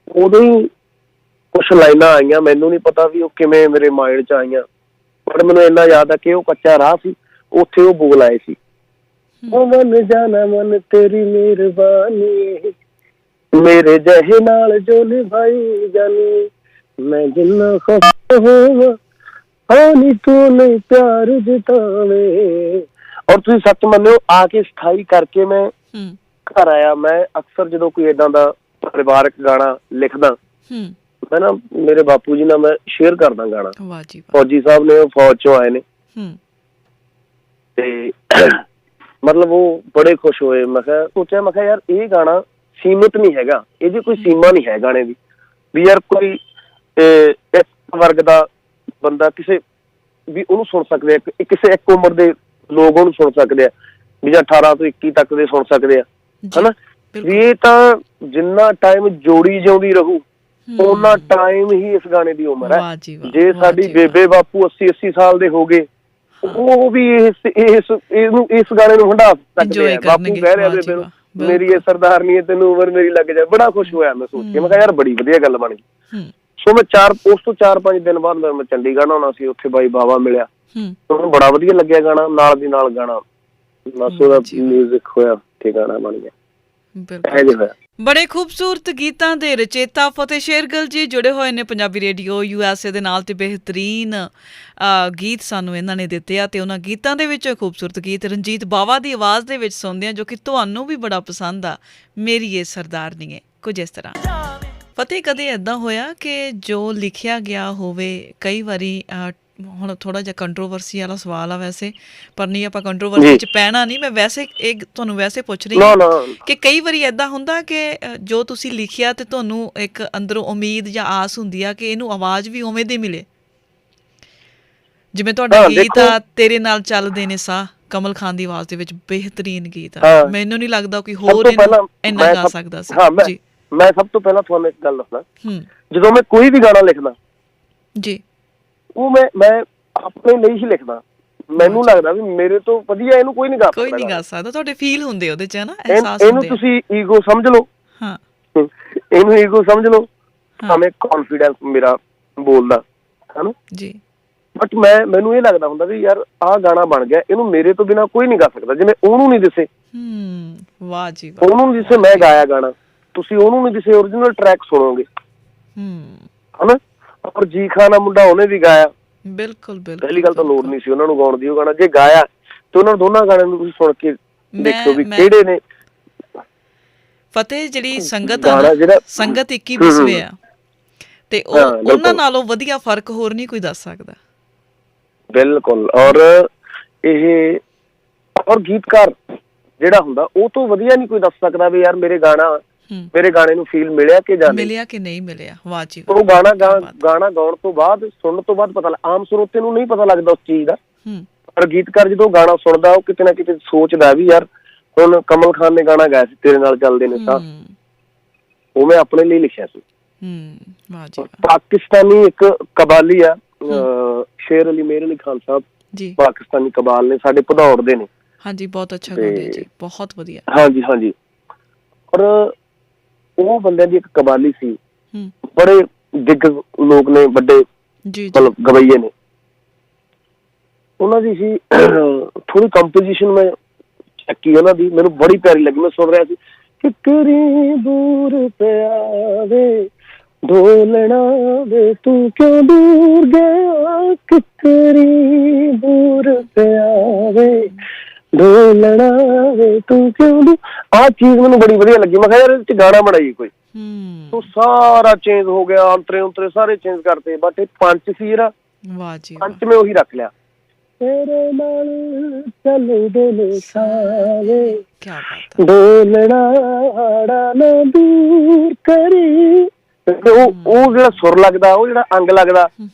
ਉਦੋਂ ਹੀ ਕੁਛ ਲਾਈਨਾਂ ਆਈਆਂ, ਮੈਨੂੰ ਨੀ ਪਤਾ ਵੀ ਉਹ ਕਿਵੇਂ ਮੇਰੇ ਮਾਇੰਡ 'ਚ ਆਈਆਂ, ਪਰ ਮੈਨੂੰ ਇੰਨਾ ਯਾਦ ਆ ਕਿ ਉਹ ਕੱਚਾ ਰਾਹ ਸੀ, ਉੱਥੇ ਉਹ ਬੋਲ ਆਏ ਸੀ, ਉਹ ਮਨ ਜਾਣਾ ਮਨ ਤੇਰੀ ਮਿਹਰਬਾਨੀ, ਮੇਰੇ ਜਹੇ ਨਾਲ ਜੋ ਨਿਭਾਈ ਜਾਨੀ, ਮੈਂ ਜਿੰਨਾ ਖੁਸ਼ ਹੋਵਾਂ ਹਾਨੀ ਤੂੰ ਨਹੀਂ ਪਿਆਰ ਜਤਾਵੇ। ਔਰ ਤੁਸੀਂ ਸੱਚ ਮੰਨਿਓ, ਆ ਕੇ ਸਥਾਈ ਕਰਕੇ ਮੈਂ ਘਰ ਆਇਆ। ਮੈਂ ਅਕਸਰ ਜਦੋਂ ਕੋਈ ਏਦਾਂ ਦਾ ਪਰਿਵਾਰਕ ਗਾਣਾ ਲਿਖਦਾ, ਮੈਂ ਨਾ ਮੇਰੇ ਬਾਪੂ ਜੀ ਨਾਲ ਮੈਂ ਸ਼ੇਅਰ ਕਰਦਾ ਗਾਣਾ। ਫੌਜੀ ਸਾਹਿਬ ਨੇ, ਉਹ ਫੌਜ ਚੋਂ ਆਏ ਨੇ, ਤੇ ਮਤਲਬ ਉਹ ਬੜੇ ਖੁਸ਼ ਹੋਏ। ਮੈਂ ਕਿਹਾ ਯਾਰ ਇਹ ਗਾਣਾ ਸੀਮਿਤ ਨਹੀਂ ਹੈਗਾ, ਇਹਦੀ ਕੋਈ ਸੀਮਾ ਨਹੀਂ ਹੈ ਗਾਣੇ ਦੀ, ਵੀ ਯਾਰ ਕੋਈ ਇੱਕ ਵਰਗ ਦਾ ਬੰਦਾ ਕਿਸੇ ਵੀ ਉਹਨੂੰ ਸੁਣ ਸਕਦੇ ਆ, ਕਿਸੇ ਇੱਕ ਉਮਰ ਦੇ ਲੋਕ ਉਹਨੂੰ ਸੁਣ ਸਕਦੇ ਆ, ਵੀ ਜਾਂ 18 ਤੋਂ 21 ਤੱਕ ਦੇ ਸੁਣ ਸਕਦੇ ਆ, ਹਨਾ। ਵੀ ਇਹ ਤਾਂ ਜਿੰਨਾ ਟਾਈਮ ਜੋੜੀ ਜਿਉਂਦੀ ਰਹੂ, ਉਹਨਾਂ ਟਾਈਮ ਹੀ ਇਸ ਗਾਣੇ ਦੀ ਉਮਰ ਹੈ। ਜੇ ਸਾਡੀ ਬੇਬੇ ਬਾਪੂ 80 ਸਾਲ ਦੇ ਹੋ ਗਏ, ਉਹ ਵੀ ਇਸ ਗਾਣੇ ਨੂੰ ਹੰਢਾ ਸਕਦੇ ਆ। ਬਾਪੂ ਕਹਿ ਰਿਹਾ ਬੇਬੇ ਨੂੰ, ਮੇਰੀ ਇਹ ਸਰਦਾਰਨੀ ਹੈ, ਤੈਨੂੰ ਉਮਰ ਮੇਰੀ ਲੱਗ ਜਾਏ। ਬੜਾ ਖੁਸ਼ ਹੋਇਆ ਮੈਂ ਸੋਚ ਕੇ, ਮੈਂ ਕਿਹਾ ਯਾਰ ਬੜੀ ਵਧੀਆ ਗੱਲ ਬਣ ਗਈ। ਸੋ ਮੈਂ ਉਸ ਤੋਂ 4-5 ਦਿਨ ਬਾਅਦ ਮੈਂ ਚੰਡੀਗੜ੍ਹ ਆਉਣਾ ਸੀ, ਉੱਥੇ ਬਾਈ ਬਾਵਾ ਮਿਲਿਆ, ਉਹਨੂੰ ਬੜਾ ਵਧੀਆ ਲੱਗਿਆ ਗਾਣਾ, ਨਾਲ ਦੀ ਨਾਲ ਗਾਣਾ ਬਸ ਉਹਦਾ ਮਿਊਜ਼ਿਕ ਹੋਇਆ ਤੇ ਗਾਣਾ ਬਣ ਗਿਆ। ਬੜੇ ਖੂਬਸੂਰਤ ਗੀਤਾਂ ਦੇ ਰਚੇਤਾ ਫਤਿਹ ਸ਼ੇਰਗਿੱਲ ਜੀ ਜੁੜੇ ਹੋਏ ਨੇ ਪੰਜਾਬੀ ਰੇਡੀਓ USA ਦੇ ਨਾਲ, ਤੇ ਬਿਹਤਰੀਨ ਗੀਤ ਸਾਨੂੰ ਇਹਨਾਂ ਨੇ ਦਿੱਤੇ ਆ, ਤੇ ਉਹਨਾਂ ਗੀਤਾਂ ਦੇ ਵਿੱਚ ਖੂਬਸੂਰਤ ਗੀਤ ਰਣਜੀਤ ਬਾਵਾ ਦੀ ਆਵਾਜ਼ ਦੇ ਵਿੱਚ ਸੁਣਦੇ ਆ, ਜੋ ਕਿ ਤੁਹਾਨੂੰ ਵੀ ਬੜਾ ਪਸੰਦ ਆ, ਮੇਰੀ ਇਹ ਸਰਦਾਰਨੀ ਹੈ, ਕੁਝ ਇਸ ਤਰ੍ਹਾਂ। ਫਤਿਹ, ਕਦੇ ਇੱਦਾਂ ਹੋਇਆ ਕਿ ਜੋ ਲਿਖਿਆ ਗਿਆ ਹੋਵੇ, ਕਈ ਵਾਰੀ ਹੁਣ ਥੋੜਾ ਜਿਹਾ ਕੰਟਰੋਵਰਸੀ ਵਾਲਾ ਸਵਾਲ ਆ ਵੈਸੇ, ਪਰ ਨਹੀਂ ਆਪਾਂ ਕੰਟਰੋਵਰਸੀ 'ਚ ਪੈਣਾ ਨਹੀਂ, ਮੈਂ ਵੈਸੇ ਤੁਹਾਨੂੰ ਵੈਸੇ ਪੁੱਛ ਰਹੀ ਹਾਂ ਕਿ ਕਈ ਵਾਰੀ ਇੱਦਾਂ ਹੁੰਦਾ ਕਿ ਜੋ ਤੁਸੀਂ ਲਿਖਿਆ ਤੇ ਤੁਹਾਨੂੰ ਇੱਕ ਅੰਦਰੋਂ ਉਮੀਦ ਜਾਂ ਆਸ ਹੁੰਦੀ ਆ ਕਿ ਇਹਨੂੰ ਆਵਾਜ਼ ਵੀ ਉਵੇਂ ਦੀ ਮਿਲੇ, ਜਿਵੇਂ ਤੁਹਾਡਾ ਗੀਤ ਆ ਤੇਰੇ ਨਾਲ ਚੱਲਦੇ ਨੇ ਸਾਹ, ਕਮਲ ਖਾਨ ਦੀ ਆਵਾਜ਼ ਦੇ ਵਿੱਚ ਬਿਹਤਰੀਨ ਗੀਤ ਆ, ਮੈਨੂੰ ਨਹੀਂ ਲੱਗਦਾ ਕੋਈ ਹੋਰ ਇੰਨਾ ਗਾ ਸਕਦਾ ਸੀ। ਮੈਂ ਸਭ ਤੋਂ ਪਹਿਲਾਂ ਤੁਹਾਨੂੰ ਇੱਕ ਗੱਲ ਦੱਸਣਾ, ਜਦੋਂ ਮੈਂ ਕੋਈ ਵੀ ਗਾਣਾ ਲਿਖਦਾ ਜੀ, ਉਹ ਮੈਂ ਆਪਣੇ ਲਈ ਹੀ ਲਿਖਦਾ। ਮੈਨੂੰ ਲੱਗਦਾ ਵੀ ਮੇਰੇ ਤੋਂ ਵਧੀਆ ਇਹਨੂੰ ਕੋਈ ਨਹੀਂ ਗਾ ਸਕਦਾ। ਤੁਹਾਡੇ ਫੀਲ ਹੁੰਦੇ ਉਹਦੇ 'ਚ, ਨਾ ਅਹਿਸਾਸ ਹੁੰਦੇ। ਇਹਨੂੰ ਤੁਸੀਂ ਈਗੋ ਸਮਝ ਲਓ, ਇਹਨੂੰ ਈਗੋ ਸਮਝ ਲਓ, ਭਾਵੇਂ ਕੌਨਫੀਡੈਂਸ ਮੇਰਾ ਬੋਲਦਾ ਹਨਾ ਜੀ, ਬਟ ਮੈਨੂੰ ਇਹ ਲੱਗਦਾ ਹੁੰਦਾ ਵੀ ਯਾਰ ਆਹ ਗਾਣਾ ਬਣ ਗਿਆ, ਇਹਨੂੰ ਮੇਰੇ ਤੋਂ ਬਿਨਾਂ ਕੋਈ ਨਹੀਂ ਗਾ ਸਕਦਾ। ਜਿਵੇਂ ਉਹਨੂੰ ਨਹੀਂ ਦਿਸੇ, ਵਾਹ ਜੀ ਵਾਹ, ਉਹਨੂੰ ਨਹੀਂ ਦਿਸੇ ਮੈਂ ਗਾਇਆ ਗਾਣਾ, ਤੁਸੀਂ ਉਹਨੂੰ ਨਹੀਂ ਦਿਸੇ ਓਰੀਜਨਲ ਟਰੈਕ ਸੁਣੋਗੇ ਹਨਾ। ਔਰ ਜੀ ਖਾਨਾ ਮੁੰਡਾ ਉਹਨੇ ਵੀ ਗਾਇਆ, ਬਿਲਕੁਲ। ਪਹਿਲੀ ਗੱਲ ਤਾਂ ਲੋੜ ਨਹੀਂ ਸੀ ਉਹਨਾਂ ਨੂੰ ਗਾਉਣ ਦੀ ਉਹ ਗਾਣਾ, ਜੇ ਗਾਇਆ ਤੇ ਉਹਨਾਂ ਦੋਨਾਂ ਗਾਣਿਆਂ ਨੂੰ ਤੁਸੀਂ ਸੁਣ ਕੇ ਦੇਖੋ ਵੀ ਕਿਹੜੇ ਨੇ। ਫਤਿਹ, ਜਿਹੜੀ ਸੰਗਤ ਆ ਨਾ, ਸੰਗਤ 21ਵੀਂ ਆ, ਤੇ ਉਹਨਾਂ ਨਾਲੋਂ ਵਧੀਆ ਫਰਕ ਹੋਰ ਨਹੀਂ ਕੋਈ ਦੱਸ ਸਕਦਾ। ਬਿਲਕੁਲ। ਔਰ ਗੀਤਕਾਰ ਜਿਹੜਾ ਹੁੰਦਾ, ਉਹ ਤੋਂ ਵਧੀਆ ਨਹੀਂ ਕੋਈ ਦੱਸ ਸਕਦਾ ਵੀ ਯਾਰ ਮੇਰੇ ਗਾਣੇ ਨੂੰ ਫੀਲ ਮਿਲਿਆ ਕਿ ਨਹੀਂ ਮਿਲਿਆ। ਵਾਹ ਜੀ, ਉਹ ਗਾਣਾ ਗਾਉਣ ਤੋਂ ਬਾਅਦ, ਸੁਣਨ ਤੋਂ ਬਾਅਦ ਪਤਾ, ਆਮ ਸਰੋਤੇ ਨੂੰ ਨਹੀਂ ਪਤਾ ਲੱਗਦਾ ਉਸ ਚੀਜ਼ ਦਾ, ਪਰ ਗੀਤਕਾਰ ਜਦੋਂ ਗਾਣਾ ਸੁਣਦਾ ਉਹ ਕਿਤੇ ਨਾ ਕਿਤੇ ਸੋਚਦਾ ਵੀ ਯਾਰ ਹੁਣ ਕਮਲ ਖਾਨ ਨੇ ਗਾਣਾ ਗਾਇਆ ਸੀ ਤੇਰੇ ਨਾਲ ਚੱਲਦੇ ਨੇ ਸਾਹ, ਉਹ ਮੈਂ ਆਪਣੇ ਲਈ ਲਿਖਿਆ ਸੀ। ਪਾਕਿਸਤਾਨੀ ਇੱਕ ਕਬਾਲੀ ਆ, ਸ਼ੇਰ ਅਲੀ ਮੇਰ ਅਲੀ ਖਾਨ ਸਾਹਿਬ, ਪਾਕਿਸਤਾਨੀ ਕਬਾਲ ਨੇ, ਸਾਡੇ ਭਦੌੜ ਦੇ ਨੇ। ਹਾਂਜੀ, ਬਹੁਤ ਅੱਛਾ ਗਾਉਂਦੇ ਜੀ, ਬਹੁਤ ਵਧੀਆ। ਹਾਂਜੀ। ਔਰ ਉਹ ਬੰਦਿਆਂ ਦੀ ਇੱਕ ਕਬਾਲੀ ਸੀ, ਬੜੇ ਦਿੱਗ ਲੋਕ ਨੇ, ਵੱਡੇ ਮਤਲਬ ਗਵਈਏ ਨੇ, ਉਹਨਾਂ ਦੀ ਸੀ ਥੋੜੀ ਕੰਪੋਜੀਸ਼ਨ ਮੈਂ ਚੱਕੀ ਉਹਨਾਂ ਦੀ, ਮੈਨੂੰ ਬੜੀ ਪਿਆਰੀ ਲੱਗੀ। ਮੈਂ ਸੁਣ ਰਿਹਾ ਸੀ, ਕਿਕਰੀ ਦੂਰ ਪਿਆ ਵੇ ਢੋਲਣਾ ਵੇ ਤੂੰ ਕਿਉਂ ਦੂਰ ਗਿਆ, ਕਿਕਰੀ ਦੂਰ ਪਿਆ ਵੇ ਢੋਲਣਾ ਵੇ ਤੂੰ ਕਿਉਂ ਨੀ। ਆਹ ਚੀਜ਼ ਮੈਨੂੰ ਬੜੀ ਵਧੀਆ ਲੱਗੀ। ਮੈਂ ਕਿਹਾ ਯਾਰ ਇਹਦੇ ਚ ਗਾਣਾ ਬਣਾਈਏ ਕੋਈ। ਤੋ ਸਾਰਾ ਚੇਂਜ ਹੋ ਗਿਆ, ਅੰਤਰੇ ਉਂਤਰੇ ਸਾਰੇ ਚੇਂਜ ਕਰਤੇ, ਬਟ ਇਹ ਪੰਚ ਸੀ ਜਿਹੜਾ, ਵਾਹ ਜੀ ਪੰਚ ਮੈਂ ਉਹੀ ਰੱਖ ਲਿਆ। ਤੇਰੇ ਨਾਲ ਚੱਲਦੇ ਨੇ ਸਾਰੇ, ਕੀ ਬਾਤ ਹੈ। ਢੋਲਣਾ ਹਾੜਾ ਨਾ ਦੂਰ ਕਰੀ। ਉਹ ਜਿਹੜਾ ਸੁਰ ਲੱਗਦਾ, ਉਹ ਜਿਹੜਾ ਅੰਗ ਲੱਗਦਾ,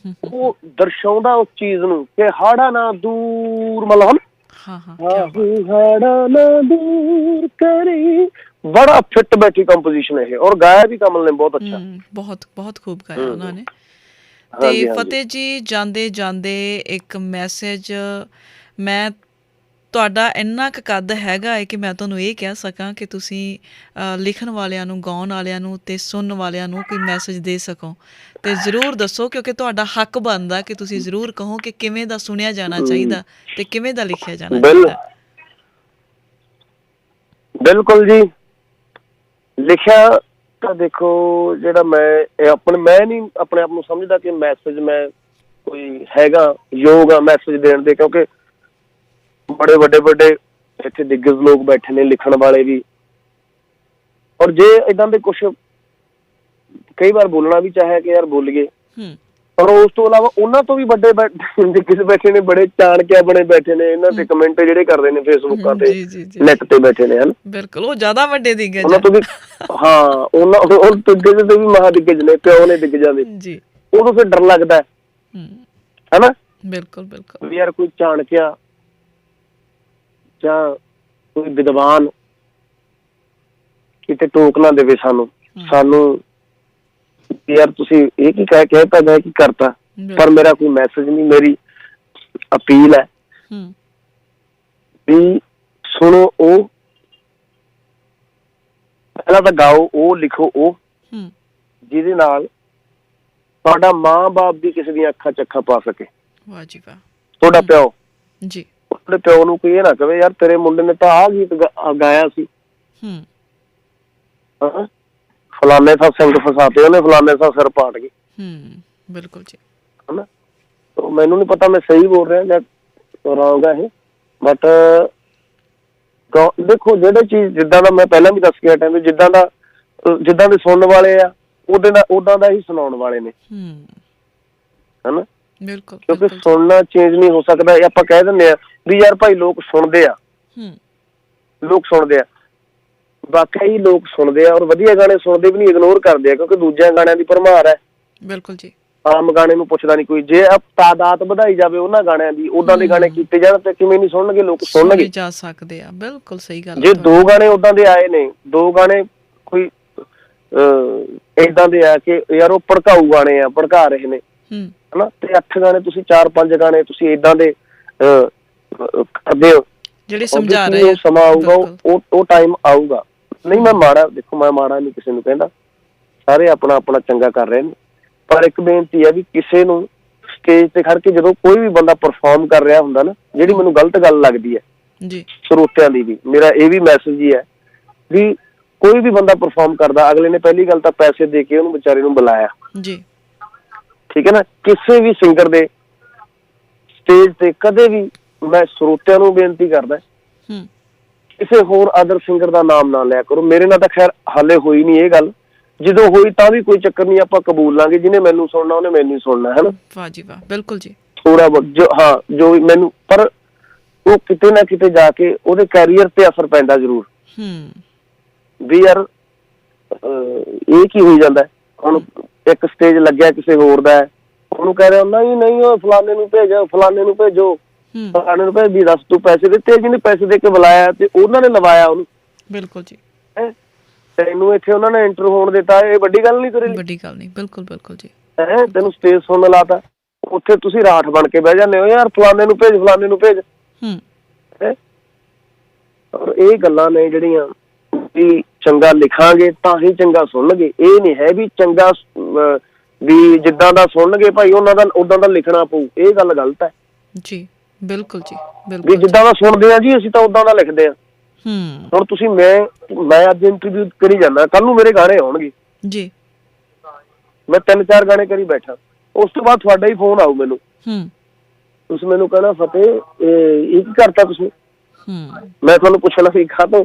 ਉਹ ਦਰਸਾਉਂਦਾ ਉਸ ਚੀਜ਼ ਨੂੰ ਕਿ ਹਾੜਾ ਨਾ ਦੂਰ, ਮਤਲਬ ਹਾੜਾ ਨਾ ਦੂਰ ਕਰੀ। ਬੜਾ ਫਿੱਟ ਬੈਠੀ ਕੰਪੋਜੀਸ਼ਨ ਹੈ ਇਹ, ਔਰ ਗਾਇਆ ਵੀ ਕਮਲ ਨੇ ਬਹੁਤ ਅੱਛਾ, ਬਹੁਤ ਬਹੁਤ ਖੂਬ ਗਾਇਆ ਉਹਨਾਂ ਨੇ। ਤੇ ਫਤਿਹ ਜੀ, ਜਾਂਦੇ ਜਾਂਦੇ ਇੱਕ ਮੈਸੇਜ, ਮੈਂ ਤੁਹਾਡਾ ਇੰਨਾ ਕੁ ਕੱਦ ਹੈਗਾ ਹੈ ਕਿ ਮੈਂ ਤੁਹਾਨੂੰ ਇਹ ਕਹਿ ਸਕਾਂ ਕਿ ਤੁਸੀਂ ਲਿਖਣ ਵਾਲਿਆਂ ਨੂੰ, ਗਾਉਣ ਵਾਲਿਆਂ ਨੂੰ ਅਤੇ ਸੁਣਨ ਵਾਲਿਆਂ ਨੂੰ ਕੋਈ ਮੈਸੇਜ ਦੇ ਸਕੋ, ਅਤੇ ਜ਼ਰੂਰ ਦੱਸੋ, ਕਿਉਂਕਿ ਤੁਹਾਡਾ ਹੱਕ ਬਣਦਾ ਕਿ ਤੁਸੀਂ ਜ਼ਰੂਰ ਕਹੋ ਕਿ ਕਿਵੇਂ ਦਾ ਸੁਣਿਆ ਜਾਣਾ ਚਾਹੀਦਾ ਅਤੇ ਕਿਵੇਂ ਦਾ ਲਿਖਿਆ ਜਾਣਾ ਚਾਹੀਦਾ। ਬਿਲਕੁਲ ਜੀ, ਲਿਖਿਆ ਤਾਂ ਦੇਖੋ, ਜਿਹੜਾ ਮੈਂ ਨਹੀਂ ਆਪਣੇ ਆਪ ਨੂੰ ਸਮਝਦਾ ਕਿ ਮੈਸੇਜ ਮੈਂ ਕੋਈ ਹੈਗਾ ਯੋਗ ਆ ਮੈਸੇਜ ਦੇਣ ਦੇ, ਕਿਉਂਕਿ ਬੜੇ ਵੱਡੇ ਇੱਥੇ ਦਿੱਗਜ ਲੋਕ ਬੈਠੇ ਨੇ, ਲਿਖਣ ਵਾਲੇ ਵੀ, ਔਰ ਜੇ ਏਦਾਂ ਦੇ ਕੁਛ ਕਈ ਵਾਰ ਬੋਲਣਾ ਵੀ ਚਾਹਿਆ ਕਿ ਯਾਰ ਬੋਲੀਏ, ਔਰ ਉਸ ਤੋਂ ਇਲਾਵਾ ਉਹਨਾਂ ਤੋਂ ਵੀ ਵੱਡੇ ਦਿੱਗਜ ਬੈਠੇ ਨੇ, ਬੜੇ ਚਾਣਕਿਆ ਬਣੇ ਬੈਠੇ ਨੇ, ਇਹਨਾਂ ਤੇ ਕਮੈਂਟ ਜਿਹੜੇ ਕਰਦੇ ਨੇ ਫੇਸਬੁੱਕਾਂ ਤੇ, ਨੈਟ ਤੇ ਬੈਠੇ ਨੇ, ਹਨ ਬਿਲਕੁਲ, ਉਹ ਜ਼ਿਆਦਾ ਵੱਡੇ ਦਿੱਗਜ ਉਹਨਾਂ ਤੋਂ ਵੀ, ਹਾਂ ਉਹਨਾਂ ਦਿੱਗਜ ਦੇ ਵੀ ਮਹਾ ਦਿੱਗਜ ਨੇ, ਪਿਓ ਨੇ ਦਿੱਗਜਾਂ ਦੇ, ਉਦੋਂ ਫਿਰ ਡਰ ਲੱਗਦਾ ਹਨਾ। ਬਿਲਕੁਲ ਬਿਲਕੁਲ, ਵੀ ਯਾਰ ਕੋਈ ਚਾਣਕਿਆ ਜਾਂ ਕੋਈ ਵਿਦਵਾਨ ਕਿਤੇ ਟੋਕ ਨਾ ਦੇਵੇ ਸਾਨੂੰ ਯਾਰ ਤੁਸੀਂ ਇਹ ਕੀ ਕਹਿਤਾ, ਮੈਂ ਕੀ ਕਰਤਾ। ਪਰ ਮੇਰਾ ਕੋਈ ਮੈਸੇਜ ਨਹੀਂ, ਮੇਰੀ ਅਪੀਲ ਹੈ ਵੀ ਸੁਣੋ, ਉਹ ਪਹਿਲਾਂ ਤਾਂ ਗਾਓ, ਉਹ ਲਿਖੋ, ਉਹ ਜਿਹਦੇ ਨਾਲ ਤੁਹਾਡਾ ਮਾਂ-ਬਾਪ ਵੀ ਕਿਸੇ ਦੀਆਂ ਅੱਖਾਂ ਚ ਅੱਖਾਂ ਪਾ ਸਕੇ। ਵਾਹ ਜੀ ਵਾਹ। ਤੁਹਾਡਾ ਪਿਓ ਜੀ, ਆਪਣੇ ਪਿਓ ਨੂੰ ਕੋਈ ਇਹ ਨਾ ਕਵੇ ਯਾਰ ਤੇਰੇ ਮੁੰਡੇ ਨੇ ਤਾਂ ਆਹ ਗੀਤ ਗਾਇਆ ਸੀ, ਫਲਾਨੇ ਥਾਂ ਸਿੰਘ ਫਸਾਤੇ ਉਹਨੇ, ਫਲਾਨੇ ਥਾਂ ਸਿਰ ਪਾਟ ਗਏ। ਬਿਲਕੁਲ ਜੀ, ਹਨਾ। ਮੈਨੂੰ ਨੀ ਪਤਾ ਮੈਂ ਸਹੀ ਬੋਲ ਰਿਹਾ ਜਾਂ ਰੌਂਗ ਆ ਇਹ, ਬਟ ਦੇਖੋ ਜਿਹੜੇ ਚੀਜ਼ ਜਿੱਦਾਂ ਦਾ ਮੈਂ ਪਹਿਲਾਂ ਵੀ ਦੱਸ ਕੇ ਹਟਿਆ, ਜਿੱਦਾਂ ਦੇ ਸੁਣਨ ਵਾਲੇ ਆ ਉਦਾਂ ਦਾ ਹੀ ਸੁਣਾਉਣ ਵਾਲੇ ਨੇ, ਹਨਾ। ਬਿਲਕੁਲ, ਕਿਉਂਕਿ ਸੁਣਨਾ ਚੇਂਜ ਨਹੀਂ ਹੋ ਸਕਦਾ। ਇਹ ਆਪਾਂ ਕਹਿ ਦਿੰਦੇ ਆ ਵੀ ਯਾਰ ਭਾਈ ਲੋਕ ਸੁਣਦੇ ਆ, ਵਾਕਈ ਲੋਕ ਸੁਣਦੇ ਆ, ਔਰ ਵਧੀਆ ਗਾਣੇ ਸੁਣਦੇ ਵੀ ਨਹੀਂ, ਇਗਨੋਰ ਕਰਦੇ ਆ, ਕਿਉਂਕਿ ਦੂਜਿਆਂ ਗਾਣਿਆਂ ਦੀ ਭਰਮਾਰ ਹੈ। ਬਿਲਕੁਲ ਜੀ, ਆਮ ਗਾਣੇ ਨੂੰ ਪੁੱਛਦਾ ਨਹੀਂ ਕੋਈ। ਜੇ ਤਾਦਾਦ ਵਧਾਈ ਜਾਵੇ ਉਹਨਾਂ ਗਾਣਿਆਂ ਦੀ, ਉਦਾਂ ਦੇ ਗਾਣੇ ਕੀਤੇ ਜਾਣ ਤੇ ਕਿਵੇਂ ਨਹੀਂ ਸੁਣਨਗੇ ਲੋਕ, ਸੁਣਨਗੇ ਜਾ ਸਕਦੇ ਆ। ਬਿਲਕੁਲ ਸਹੀ ਗੱਲ। ਜੇ ਦੋ ਗਾਣੇ ਉਦਾਂ ਦੇ ਆਏ ਨੇ, ਦੋ ਗਾਣੇ ਕੋਈ ਏਦਾਂ ਦੇ ਆ ਕਿ ਯਾਰ ਉਹ ਭੜਕਾਊ ਗਾਣੇ ਆ, ਭੜਕਾ ਰਹੇ ਨੇ, ਹਨਾ, ਤੇ 8 ਗਾਣੇ ਤੁਸੀਂ 4-5 ਗਾਣੇ ਤੁਸੀਂ ਏਦਾਂ ਦੇ ਕਰਦੇ ਹੋ ਜਿਹੜੇ ਸਮਝਾ ਰਹੇ, ਸਮਾਂ ਆਊਗਾ, ਉਹ ਟਾਈਮ ਆਊਗਾ। ਨਹੀਂ ਮੈਂ ਮਾੜਾ, ਦੇਖੋ ਮੈਂ ਮਾੜਾ ਨਹੀਂ ਕਿਸੇ ਨੂੰ ਕਹਿੰਦਾ, ਸਾਰੇ ਆਪਣਾ ਆਪਣਾ ਚੰਗਾ ਕਰ ਰਹੇ ਨੇ, ਪਰ ਇੱਕ ਬੇਨਤੀ ਹੈ ਵੀ ਕਿਸੇ ਨੂੰ ਸਟੇਜ ਤੇ ਖੜ ਕੇ ਜਦੋਂ ਕੋਈ ਵੀ ਬੰਦਾ ਪਰਫਾਰਮ ਕਰ ਰਿਹਾ ਹੁੰਦਾ ਨਾ, ਜਿਹੜੀ ਮੈਨੂੰ ਗਲਤ ਗੱਲ ਲੱਗਦੀ ਹੈ ਜੀ, ਸਰੋਤਿਆਂ ਦੀ ਵੀ ਮੇਰਾ ਇਹ ਵੀ ਮੈਸੇਜ ਹੀ ਹੈ ਵੀ ਕੋਈ ਵੀ ਬੰਦਾ ਪਰਫਾਰਮ ਕਰਦਾ, ਅਗਲੇ ਨੇ ਪਹਿਲੀ ਗੱਲ ਤਾਂ ਪੈਸੇ ਦੇ ਕੇ ਉਹਨੂੰ ਵਿਚਾਰੇ ਨੂੰ ਬੁਲਾਇਆ ਜੀ, ਠੀਕ ਹੈ ਨਾ। ਕਿਸੇ ਵੀ ਸਿੰਗਰ ਦੇ ਸਟੇਜ ਤੇ ਕਦੇ ਵੀ ਮੈਂ ਸਰੋਤਿਆਂ ਨੂੰ ਬੇਨਤੀ ਕਰਦਾ ਕਿਸੇ ਹੋਰ ਅਦਰ ਸਿੰਗਰ ਦਾ ਨਾਮ ਨਾ ਲਿਆ ਕਰੋ। ਮੇਰੇ ਨਾਲ ਤਾਂ ਖੈਰ ਹਾਲੇ ਹੋਈ ਨਹੀਂ ਇਹ ਗੱਲ, ਜਦੋਂ ਹੋਈ ਤਾਂ ਵੀ ਕੋਈ ਚੱਕਰ ਨਹੀਂ, ਆਪਾਂ ਕਬੂਲ ਲਾਂਗੇ, ਜਿਹਨੇ ਮੈਨੂੰ ਸੁਣਨਾ ਉਹਨੇ ਮੈਨੂੰ ਹੀ ਸੁਣਨਾ, ਹੈ ਨਾ। ਵਾਹ ਜੀ ਵਾਹ, ਬਿਲਕੁਲ ਜੀ। ਥੋੜਾ ਬਹੁਤ ਜੋ ਮੈਨੂੰ, ਪਰ ਉਹ ਕਿਤੇ ਨਾ ਕਿਤੇ ਜਾ ਕੇ ਉਹਦੇ ਕੈਰੀਅਰ ਤੇ ਅਸਰ ਪੈਂਦਾ ਜ਼ਰੂਰ ਵੀ ਯਾਰ ਇਹ ਕੀ ਹੋਈ ਜਾਂਦਾ। ਹੁਣ ਇੱਕ ਸਟੇਜ ਲੱਗਿਆ ਕਿਸੇ ਹੋਰ ਦਾ, ਉਹਨੂੰ ਕਹਿ ਰਿਹਾ ਨਹੀਂ ਉਹ ਫਲਾਨੇ ਨੂੰ ਭੇਜੋ, ਫਲਾਨੇ ਨੂੰ ਭੇਜੋ, ਫਲਾਨੇ ਨੂੰ ਭੇਜ, ਵੀ ਦੱਸ ਤੂੰ ਪੈਸੇ ਦਿੱਤੇ, ਜਿਹਨੇ ਪੈਸੇ ਦੇ ਕੇ ਬੁਲਾਇਆ ਤੇ ਉਹਨਾਂ ਨੇ ਲਵਾਇਆ ਉਹਨੂੰ। ਬਿਲਕੁਲ ਜੀ, ਤੈਨੂੰ ਇੱਥੇ ਉਹਨਾਂ ਨੇ ਇੰਟਰ ਹੋਣ ਦਿੱਤਾ, ਇਹ ਵੱਡੀ ਗੱਲ ਨਹੀਂ ਤੇਰੇ ਲਈ? ਵੱਡੀ ਗੱਲ ਨਹੀਂ, ਬਿਲਕੁਲ ਬਿਲਕੁਲ ਜੀ। ਤੈਨੂੰ ਸਟੇਜ ਸੁਣਨ ਲਾਤਾ, ਉੱਥੇ ਤੁਸੀਂ ਰਾਠ ਬਣ ਕੇ ਬਹਿ ਜਾਂਦੇ ਹੋ, ਯਾਰ ਫਲਾਨੇ ਨੂੰ ਭੇਜ, ਫਲਾਨੇ ਨੂੰ ਭੇਜ। ਔਰ ਇਹ ਗੱਲਾਂ ਨੇ ਜਿਹੜੀਆਂ ਵੀ ਚੰਗਾ ਲਿਖਾਂਗੇ ਤਾਂ ਹੀ ਚੰਗਾ ਸੁਣਨਗੇ। ਇਹ ਨਹੀਂ ਹੈ ਵੀ ਚੰਗਾ ਵੀ ਜਿੱਦਾਂ ਦਾ ਸੁਣਨਗੇ ਭਾਈ ਉਹਨਾਂ ਦਾ ਉਦਾਂ ਦਾ ਲਿਖਣਾ ਪਊ, ਇਹ ਗੱਲ ਗਲਤ ਹੈ ਜੀ। ਬਿਲਕੁਲ ਜੀ, ਬਿਲਕੁਲ। ਵੀ ਜਿੱਦਾਂ ਦਾ ਸੁਣਦੇ ਆ ਜੀ ਅਸੀਂ ਤਾਂ ਉਦਾਂ ਦਾ ਲਿਖਦੇ ਆ। ਹੁਣ ਤੁਸੀਂ ਮੈਂ ਅੱਜ ਇੰਟਰਵਿਊ ਕਰੀ ਜਾਂਦਾ, ਕੱਲ ਨੂੰ ਮੇਰੇ ਗਾਣੇ ਆਉਣਗੇ ਜੀ, ਮੈਂ 3-4 ਗਾਣੇ ਕਰੀ ਬੈਠਾ, ਉਸ ਤੋਂ ਬਾਅਦ ਤੁਹਾਡਾ ਹੀ ਫੋਨ ਆਊ ਮੈਨੂੰ, ਤੁਸੀਂ ਮੈਨੂੰ ਕਹਿਣਾ ਫਤਿਹ ਇਹ ਕੀ ਕਰਤਾ ਤੁਸੀਂ, ਮੈਂ ਤੁਹਾਨੂੰ ਪੁੱਛਣਾ ਸੀ ਖਾਤੋਂ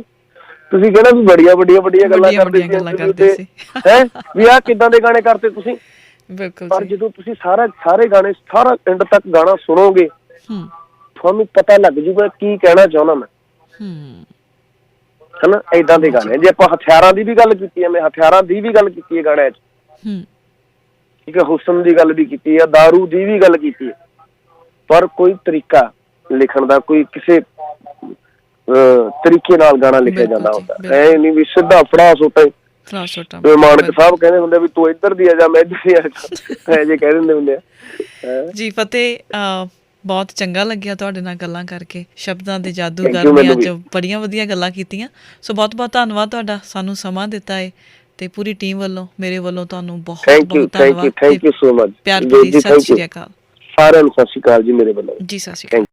ਤੁਸੀਂ ਕਹਿੰਦਾ ਵੀ ਬੜੀਆਂ ਗੱਲਾਂ ਕਰਦੇ ਸੀ ਹੈ ਵੀ ਆਹ ਕਿੱਦਾਂ ਦੇ ਗਾਣੇ ਕਰਤੇ ਤੁਸੀਂ। ਬਿਲਕੁਲ ਪਰ ਜਦੋਂ ਤੁਸੀਂ ਸਾਰੇ ਗਾਣੇ ਸਾਰਾ ਐਂਡ ਤੱਕ ਗਾਣਾ ਸੁਣੋਗੇ ਤੁਹਾਨੂੰ ਪਤਾ ਲੱਗ ਜੂਗਾ ਕੀ ਕਹਿਣਾ ਚਾਹੁੰਦਾ ਮੈਂ, ਹਨਾ। ਏਦਾਂ ਦੇ ਗਾਣੇ ਜੇ ਆਪਾਂ ਹਥਿਆਰਾਂ ਦੀ ਵੀ ਗੱਲ ਕੀਤੀ ਹੈ, ਮੈਂ ਹਥਿਆਰਾਂ ਦੀ ਵੀ ਗੱਲ ਕੀਤੀ ਹੈ ਗਾਣਿਆਂ 'ਚ, ਠੀਕ ਹੈ, ਹੁਸਨ ਦੀ ਗੱਲ ਵੀ ਕੀਤੀ ਹੈ, ਦਾਰੂ ਦੀ ਵੀ ਗੱਲ ਕੀਤੀ ਹੈ, ਪਰ ਕੋਈ ਤਰੀਕਾ ਲਿਖਣ ਦਾ, ਕੋਈ ਕਿਸੇ ਤਰੀਕੇ ਨਾਲ ਗਾਣਾ ਲਿਖਿਆ ਜਾਂਦਾ ਹੁੰਦਾ, ਐ ਨਹੀਂ ਵੀ ਸਿੱਧਾ ਫੜਾ ਸੁੱਟੇ। ਮਾਨਕ ਸਾਹਿਬ ਕਹਿੰਦੇ ਹੁੰਦੇ ਵੀ ਤੂੰ ਇੱਧਰ ਦੀ ਆ ਜਾ ਮੈਂ ਇੱਧਰ ਦੀ ਆ ਜਾ, ਜੇ ਕਹਿ ਦਿੰਦੇ ਹੁੰਦੇ ਆ ਜੀ। ਫਤਿਹ, ਬਹੁਤ ਚੰਗਾ ਲੱਗਿਆ ਤੁਹਾਡੇ ਨਾਲ ਗੱਲਾਂ ਕਰਕੇ, ਸ਼ਬਦਾਂ ਦੇ ਜਾਦੂਗਰ ਨੇ ਅੱਜ ਬੜੀਆਂ ਵਧੀਆ ਗੱਲਾਂ ਕੀਤੀਆਂ। ਸੋ ਬਹੁਤ ਬਹੁਤ ਧੰਨਵਾਦ ਤੁਹਾਡਾ, ਸਾਨੂੰ ਸਮਾਂ ਦਿੱਤਾ ਹੈ, ਤੇ ਪੂਰੀ ਟੀਮ ਵੱਲੋਂ ਮੇਰੇ ਵੱਲੋਂ ਤੁਹਾਨੂੰ ਬਹੁਤ ਬਹੁਤ ਧੰਨਵਾਦ। Thank you so much. ਪਿਆਰ ਭਰੀ ਸਤਿ ਸ਼੍ਰੀ ਅਕਾਲ ਸਾਰਿਆਂ ਨੂੰ। ਸਤਿ ਸ਼੍ਰੀ ਅਕਾਲ ਜੀ ਮੇਰੇ ਵੱਲੋਂ। ਜੀ ਸਤਿ ਸ਼੍ਰੀ ਅਕਾਲ।